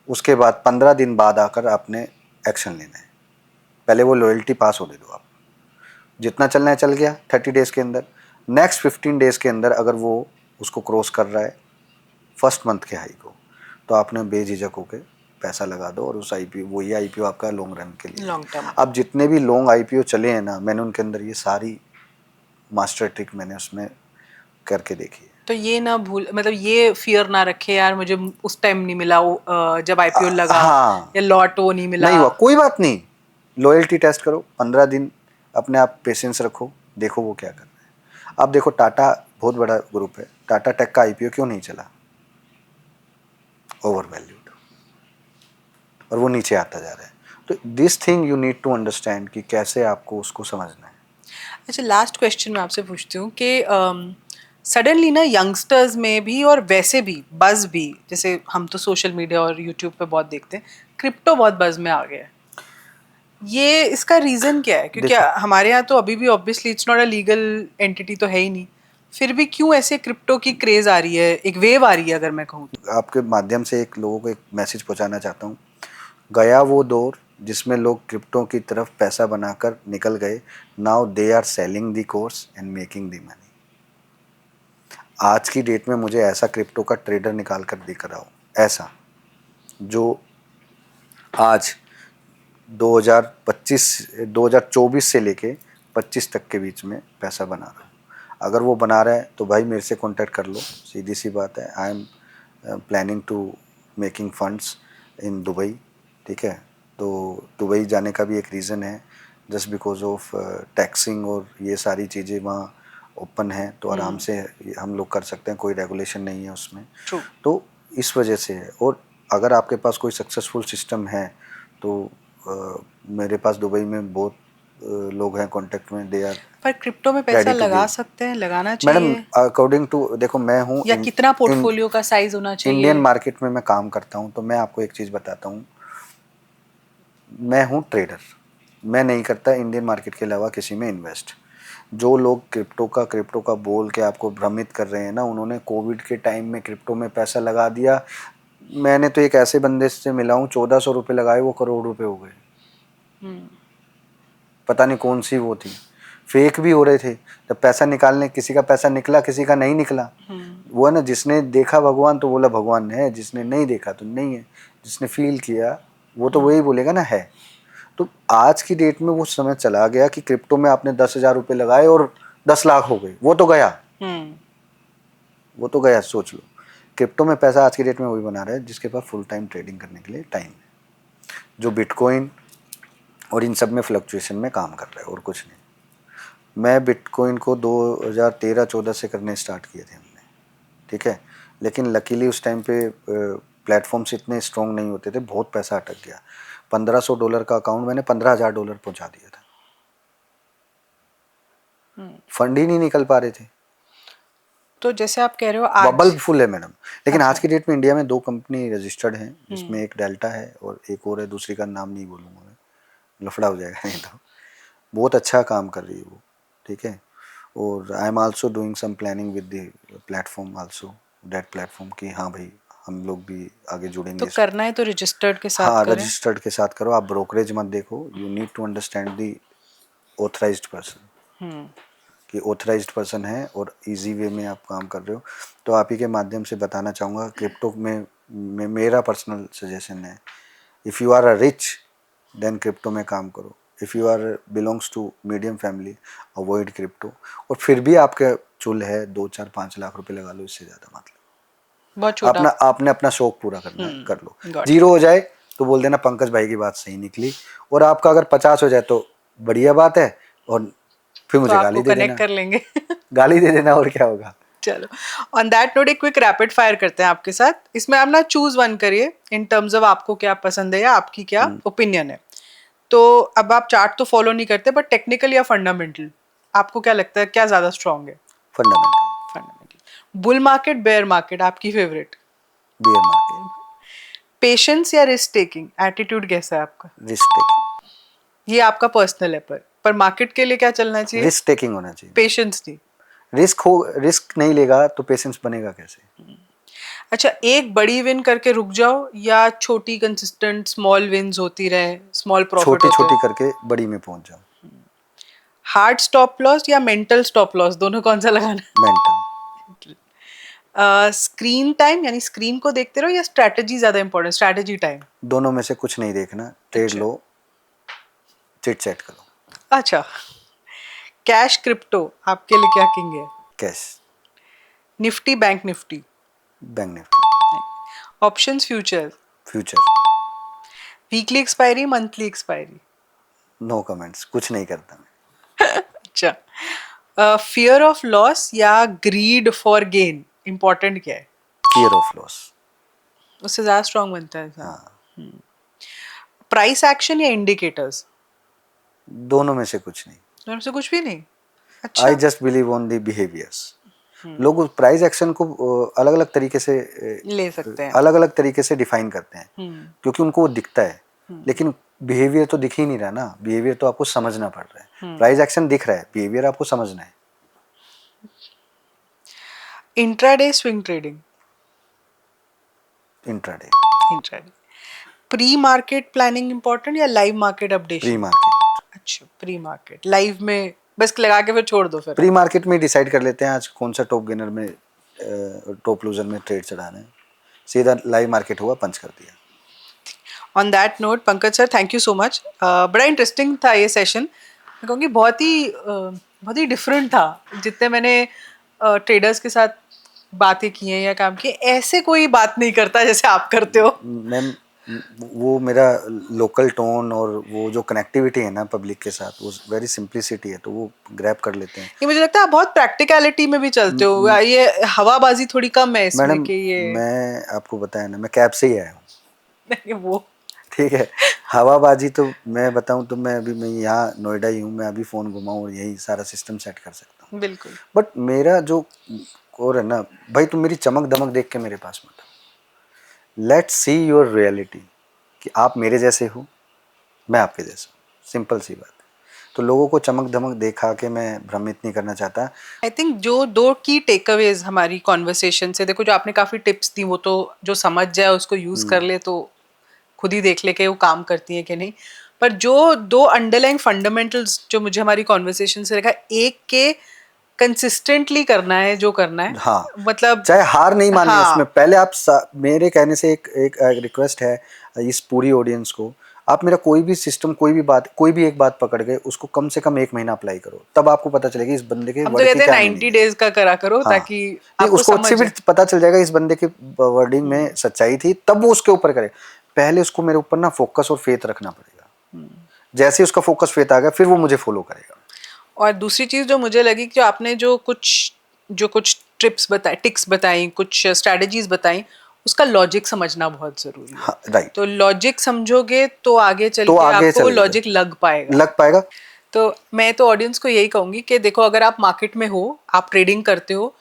उसके बाद 15 दिन बाद आकर आपने एक्शन लेना है। पहले वो लॉयल्टी पास होने दो आप, जितना चलना है चल गया 30 डेज के अंदर। नेक्स्ट 15 डेज के अंदर अगर वो उसको क्रॉस कर रहा है फर्स्ट मंथ के हाई को, तो आपने बेझिझक होकर पैसा लगा दो और उस आईपीओ, वही आईपीओ आपका लॉन्ग रन के लिए। Long term. अब जितने भी लॉन्ग आईपीओ चले हैं ना, मैंने उनके अंदर ये सारी मास्टर ट्रिक मैंने उसमें करके देखी है। तो ये ना भूल, मतलब ये फियर ना रखे यार मुझे उस टाइम नहीं मिला वो, जब आईपीओ लगा, हाँ, या लॉट वो नहीं मिला। नहीं हुआ कोई बात नहीं, लॉयल्टी टेस्ट करो, 15 दिन अपने आप पेशेंस रखो, देखो वो क्या कर रहा है। अब देखो, टाटा बहुत बड़ा ग्रुप है, टाटा टेक का आईपीओ क्यों नहीं चला? ओवर वैल्यूड, और वो नीचे आता जा रहा है। तो this thing you need to understand कि कैसे आपको उसको समझना है। अच्छा, लास्ट क्वेश्चन मैं आपसे पूछती हूँ कि सडनली ना यंगस्टर्स में भी और वैसे भी बज भी, जैसे हम तो सोशल मीडिया और यूट्यूब पे बहुत देखते हैं, क्रिप्टो बहुत बज में आ गया है। ये इसका रीजन क्या है? क्योंकि हमारे यहाँ तो अभी भी obviously it's not a legal entity तो है ही नहीं, फिर भी क्यों ऐसे क्रिप्टो की क्रेज आ रही है, एक वेव आ रही है अगर मैं कहूँ तो? आपके माध्यम से एक लोगों को एक मैसेज पहुंचाना चाहता हूँ। गया वो दौर जिसमें लोग क्रिप्टो की तरफ पैसा बनाकर निकल गए। Now they are selling the course and making the money. आज की डेट में मुझे ऐसा क्रिप्टो का ट्रेडर निकाल कर दिख रहा हो, ऐसा जो आज 2024 से लेके 25 तक के बीच में पैसा बना रहा हूँ। अगर वो बना रहा है तो भाई मेरे से कांटेक्ट कर लो, सीधी सी बात है। I am planning to making funds in Dubai. ठीक है, तो दुबई जाने का भी एक रीज़न है, जस्ट बिकॉज ऑफ टैक्सिंग और ये सारी चीज़ें वहाँ ओपन है, तो आराम से हम लोग कर सकते हैं, कोई रेगुलेशन नहीं है उसमें। True. तो इस वजह से है। और अगर आपके पास कोई सक्सेसफुल सिस्टम है तो मेरे पास दुबई में बहुत लोग हैं कांटेक्ट में, दे आर पर क्रिप्टो में पैसा लगा सकते हैं, लगाना चाहिए मैडम अकॉर्डिंग टू, देखो मैं हूँ या कितना पोर्टफोलियो का साइज होना चाहिए? इंडियन मार्केट में मैं काम करता हूँ, तो मैं आपको एक चीज़ बताता हूँ, मैं हूँ ट्रेडर, मैं नहीं करता इंडियन मार्केट के अलावा किसी में इन्वेस्ट। जो लोग क्रिप्टो का बोल के आपको भ्रमित कर रहे हैं ना, उन्होंने कोविड के टाइम में क्रिप्टो में पैसा लगा दिया। मैंने तो एक ऐसे बंदे से मिला हूँ, 1400 रुपये लगाए, वो करोड़ रुपए हो गए। पता नहीं कौन सी वो थी, फेक भी हो रहे थे। जब पैसा निकालने, किसी का पैसा निकला, किसी का नहीं निकला। वो है ना, जिसने देखा भगवान तो बोला भगवान है, जिसने नहीं देखा तो नहीं है, जिसने फील किया वो तो वही बोलेगा ना है। तो आज की डेट में वो समय चला गया कि क्रिप्टो में आपने 10,000 रुपये लगाए और 10 लाख हो गए, वो तो गया, वो तो गया। सोच लो, क्रिप्टो में पैसा आज की डेट में वही बना रहा है जिसके पास फुल टाइम ट्रेडिंग करने के लिए टाइम है। जो बिटकॉइन और इन सब में फ्लक्चुएशन में काम कर रहा है, और कुछ नहीं। मैं बिटकॉइन को 2013-14 से करने स्टार्ट किए थे हमने, ठीक है, लेकिन लकीली उस टाइम पे प्लेटफॉर्म्स इतने स्ट्रॉन्ग नहीं होते थे, बहुत पैसा अटक गया। $1500 का अकाउंट मैंने $15,000 पहुंचा दिया था, फंड ही नहीं निकल पा रहे थे। तो जैसे आप कह रहे हो आज बबल फुल है मैडम, लेकिन अच्छा। आज की डेट में इंडिया में 2 कंपनी रजिस्टर्ड हैं, जिसमें एक डेल्टा है और एक और है, दूसरी का नाम नहीं बोलूँगा मैं, लफड़ा हो जाएगा नहीं तो। बहुत अच्छा काम कर रही है वो, ठीक है। और I am also doing some planning with the platform also, that platform की हाँ भाई हम लोग भी आगे जुड़ेंगे। तो करना है तो रजिस्टर्ड के साथ हाँ, करें। रजिस्टर्ड के साथ करो, आप ब्रोकरेज मत देखो। You need to understand the authorised person, कि ऑथराइज्ड पर्सन है और इजी वे में आप काम कर रहे हो। तो आप ही के माध्यम से बताना चाहूँगा, क्रिप्टो में मेरा पर्सनल सजेशन है, if you are a rich then crypto में काम करो, if you are belongs to medium family avoid crypto. और फिर भी आपके चुल है 2-4-5 लाख रुपए लगा लो, इससे ज़्यादा मतलब बहुत छोटा। आपने अपना शौक पूरा करना है, कर लो। got it। 0 हो जाए तो बोल देना पंकज भाई की बात सही निकली, और आपका अगर 50 हो जाए तो बढ़िया बात है, और फिर तो मुझे गाली आपको दे कनेक्ट देना, कर लेंगे। गाली दे देना, और क्या होगा। चलो, ऑन दैट नोट एक क्विक रैपिड फायर करते हैं आपके साथ। इसमें आप ना चूज वन करिए इन टर्म्स ऑफ आपको क्या पसंद है या आपकी क्या ओपिनियन है। तो अब आप चार्ट तो फॉलो नहीं करते, बट टेक्निकल या फंडामेंटल आपको क्या लगता है क्या ज्यादा स्ट्रांग है? Fundamental. Fundamental. Bull market, bear market आपकी फेवरेट? Bear market. पेशेंस या रिस्क टेकिंग एटीट्यूड कैसा है आपका? Risk taking. ये आपका पर्सनल है, पर मार्केट के लिए क्या चलना चाहिए? रिस्क टेकिंग होना चाहिए। पेशेंस नहीं। रिस्क नहीं लेगा तो पेशेंस बनेगा कैसे। अच्छा, एक बड़ी विन करके रुक जाओ या छोटी कंसिस्टेंट स्मॉल विन्स होती रहे, स्मॉल प्रॉफिट छोटी होते छोटी रहे? करके बड़ी में पहुंच जाओ। हार्ड स्टॉप लॉस या मेंटल स्टॉप लॉस, दोनों कौन सा लगाना? मेंटल। स्क्रीन टाइम यानी स्क्रीन को देखते रहो या स्ट्रैटेजी ज्यादा इंपॉर्टेंट? Strategy time. दोनों में से कुछ नहीं देखना, ट्रेड अच्छा। लो, चिट चैट करो। अच्छा, कैश क्रिप्टो आपके लिए क्या किंग है? Cash. Nifty bank Nifty? Bank Nifty. Options future? Future. Weekly expiry monthly expiry? No comments, कुछ नहीं करता मैं। अच्छा, फियर ऑफ लॉस या ग्रीड फॉर गेन इंपॉर्टेंट क्या है? Fear of loss. उससे ज्यादा स्ट्रांग बनता है। हाँ। प्राइस एक्शन या इंडिकेटर्स? दोनों में से कुछ नहीं। दोनों से कुछ भी नहीं? अच्छा। I just believe on the behaviours. लोग उस प्राइस एक्शन को अलग अलग तरीके से ले सकते हैं। अलग अलग तरीके से डिफाइन करते हैं, क्योंकि उनको वो दिखता है, लेकिन बिहेवियर तो दिख ही नहीं रहा ना। बिहेवियर तो आपको समझना पड़ रहा है। प्राइस एक्शन दिख रहा है, बिहेवियर आपको समझना है। Intraday swing trading? Intraday. Intraday. Pre market planning important या live market updation? Pre market. अच्छा, प्री मार्केट। लाइव में बस लगा के फिर छोड़ दो फिर? प्री मार्केट में डिसाइड कर लेते हैं आज कौन सा टॉप गेनर में टॉप लूजर में ट्रेड चढ़ाना है, सीधा लाइव मार्केट हुआ पंच कर दिया। On that note Pankaj sir, thank you so much. बड़ा इंटरेस्टिंग था ये सेशन। मैं कहूँगी बहुत ही डिफरेंट था। जितने मैंने ट्रेडर्स के साथ बातें की हैं या काम किए, ऐसे कोई बात नहीं करता जैसे आप करते हो। मैम, वो मेरा लोकल टोन और वो जो कनेक्टिविटी है ना पब्लिक के साथ, वो वेरी सिंप्लिसिटी है, तो वो ग्रैब कर लेते हैं। ये मुझे लगता है आप बहुत प्रैक्टिकलिटी में भी चलते हो। ये हवाबाजी थोड़ी कम है इसमें मैडम, कि ये मैं आपको बताया ना, मैं कैब से ही आया हूँ। नहीं, वो ठीक है, हवाबाजी तो मैं बताऊं तो मैं यहाँ नोएडा ही हूँ, मैं अभी फ़ोन घुमाऊँ और यही सारा सिस्टम सेट कर सकता हूँ। बिल्कुल। बट मेरा जो और है ना भाई, तुम मेरी चमक दमक देख के मेरे पास मत आओ। लेट्स सी योर रियलिटी, कि आप मेरे जैसे हो, मैं आपके जैसा हूँ, सिंपल सी बात है। तो लोगों को चमक धमक देखा के मैं भ्रमित नहीं करना चाहता। आई थिंक जो दो की टेकअवेज हमारी कॉन्वर्सेशन से, देखो जो आपने काफ़ी टिप्स दी, वो तो जो समझ जाए उसको यूज़ कर ले तो खुद ही देख ले कि वो काम करती है कि नहीं। पर जो दो अंडरलाइंग फंडामेंटल्स जो मुझे हमारी कॉन्वर्सेशन से लगा, एक के कंसिस्टेंटली करना है जो करना है। हाँ, मतलब चाहे हार नहीं माननी हाँ, उसमें। पहले आप मेरे कहने से एक रिक्वेस्ट है इस पूरी ऑडियंस को, आप मेरा कोई भी सिस्टम, कोई भी बात, कोई भी एक बात पकड़ के उसको कम से कम 1 महीना अप्लाई करो, तब आपको पता चलेगा इस बंदे के हम तो वर्ड की कहते हैं क्या 90 मीनिंग है। डेज का करा करो, हाँ, ताकि नहीं, आपको उसको अच्छे समझ भी पता चल जाएगा इस बंदे के वर्डिंग में सच्चाई थी, तब वो उसके ऊपर करे। पहले उसको मेरे ऊपर ना फोकस और फेथ रखना पड़ेगा। जैसे उसका फोकस फेथ आ गया फिर वो मुझे फॉलो करेगा। और दूसरी चीज जो मुझे लगी कि आपने जो कुछ टिप्स बताए, टिक्स बताई, कुछ स्ट्रेटजीज बताई, उसका लॉजिक समझना बहुत जरूरी है। हाँ, राइट। तो लॉजिक समझोगे तो आगे चल तो के आगे आपको चल के लॉजिक लग पाएगा। तो मैं तो ऑडियंस को यही कहूंगी कि देखो, अगर आप मार्केट में हो, आप ट्रेडिंग करते हो,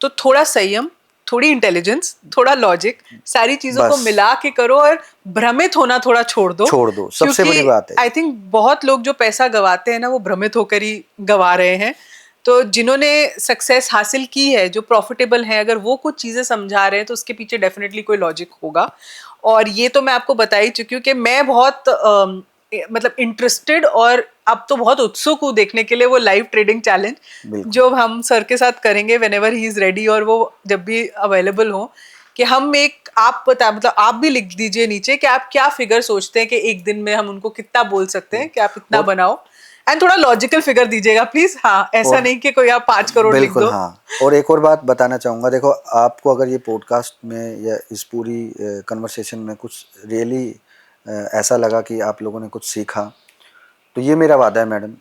तो थोड़ा संयम, थोड़ी इंटेलिजेंस, थोड़ा लॉजिक, सारी चीजों को बस मिला के करो और भ्रमित होना थोड़ा छोड़ दो। सबसे बड़ी बात है। आई थिंक बहुत लोग जो पैसा गवाते हैं ना, वो भ्रमित होकर ही गवा रहे हैं। तो जिन्होंने सक्सेस हासिल की है, जो प्रॉफिटेबल है, अगर वो कुछ चीजें समझा रहे हैं तो उसके पीछे डेफिनेटली कोई लॉजिक होगा। और ये तो मैं आपको बता ही चुकी हूँ कि मैं बहुत मतलब इंटरेस्टेड और अब तो बहुत उत्सुक हूँ देखने के लिए वो लाइव ट्रेडिंग चैलेंज जो हम सर के साथ करेंगे व्हेनेवर ही इज रेडी, और वो जब भी अवेलेबल हो, कि हम एक, आप बता, मतलब आप भी लिख दीजिए नीचे कि आप क्या फिगर सोचते हैं कि एक दिन में हम उनको कितना बोल सकते हैं कि आप इतना बनाओ, एंड थोड़ा लॉजिकल फिगर दीजिएगा प्लीज। हाँ, ऐसा नहीं कि कोई आप 5 करोड़ लिख दो। हाँ। और एक और बात बताना चाहूँगा, देखो आपको अगर ये पॉडकास्ट में या इस पूरी कन्वर्सेशन में कुछ रियली ऐसा लगा कि आप लोगों ने कुछ सीखा, तो ये मेरा वादा है मैडम,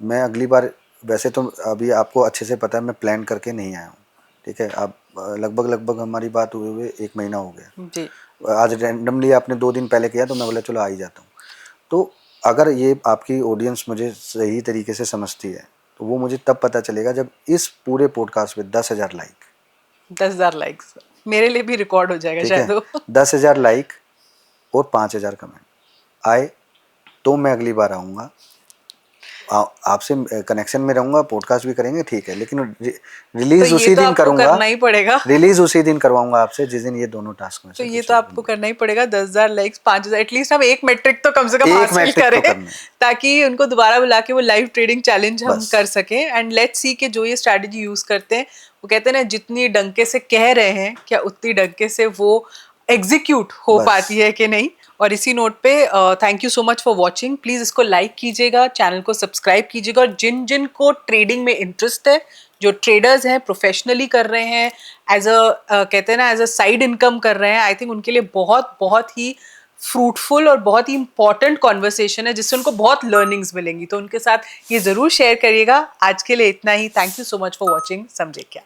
मैं अगली बार, वैसे तो अभी आपको अच्छे से पता है मैं प्लान करके नहीं आया हूँ, ठीक है। आप लगभग हमारी बात हुए 1 महीना हो गया जी। आज रैंडमली आपने 2 दिन पहले किया तो मैं बोला चलो आ ही जाता हूँ। तो अगर ये आपकी ऑडियंस मुझे सही तरीके से समझती है तो वो मुझे तब पता चलेगा जब इस पूरे पॉडकास्ट में 10,000 लाइक, 10,000 लाइक्स मेरे लिए भी रिकॉर्ड हो जाएगा शायद वो। 10,000 लाइक और 5,000 कमेंट आए तो मैं अगली बार आऊँगा, आपसे कनेक्शन में रहूँगा, पॉडकास्ट भी करेंगे, ठीक है, लेकिन रिलीज तो उसी दिन करूँगा, करना ही पड़ेगा, रिलीज उसी दिन करवाऊंगा आपसे जिस दिन ये दोनों टास्क में तो से ये तो आपको करना ही पड़ेगा। 10,000 लाइक्स, 5,000, एटलीस्ट हम एक मैट्रिक तो कम से कम हासिल करें, ताकि उनको दोबारा बुला के वो लाइव ट्रेडिंग चैलेंज हम कर सकें। एंड लेट्स सी कि जो ये स्ट्रैटेजी यूज करते हैं, वो कहते हैं ना, जितनी डंके से कह रहे हैं क्या उतनी डंके से वो एग्जीक्यूट हो पाती है कि नहीं। और इसी नोट पे thank you so much for watching. Please इसको लाइक कीजिएगा, चैनल को सब्सक्राइब कीजिएगा, और जिन जिन को ट्रेडिंग में इंटरेस्ट है, जो ट्रेडर्स हैं, प्रोफेशनली कर रहे हैं, एज अ कहते हैं ना, एज अ साइड इनकम कर रहे हैं, आई थिंक उनके लिए बहुत बहुत ही फ्रूटफुल और बहुत ही इंपॉर्टेंट कॉन्वर्सेशन है, जिससे उनको बहुत लर्निंग्स मिलेंगी। तो उनके साथ ये जरूर शेयर करिएगा। आज के लिए इतना ही। Thank you so much for watching. समझे क्या।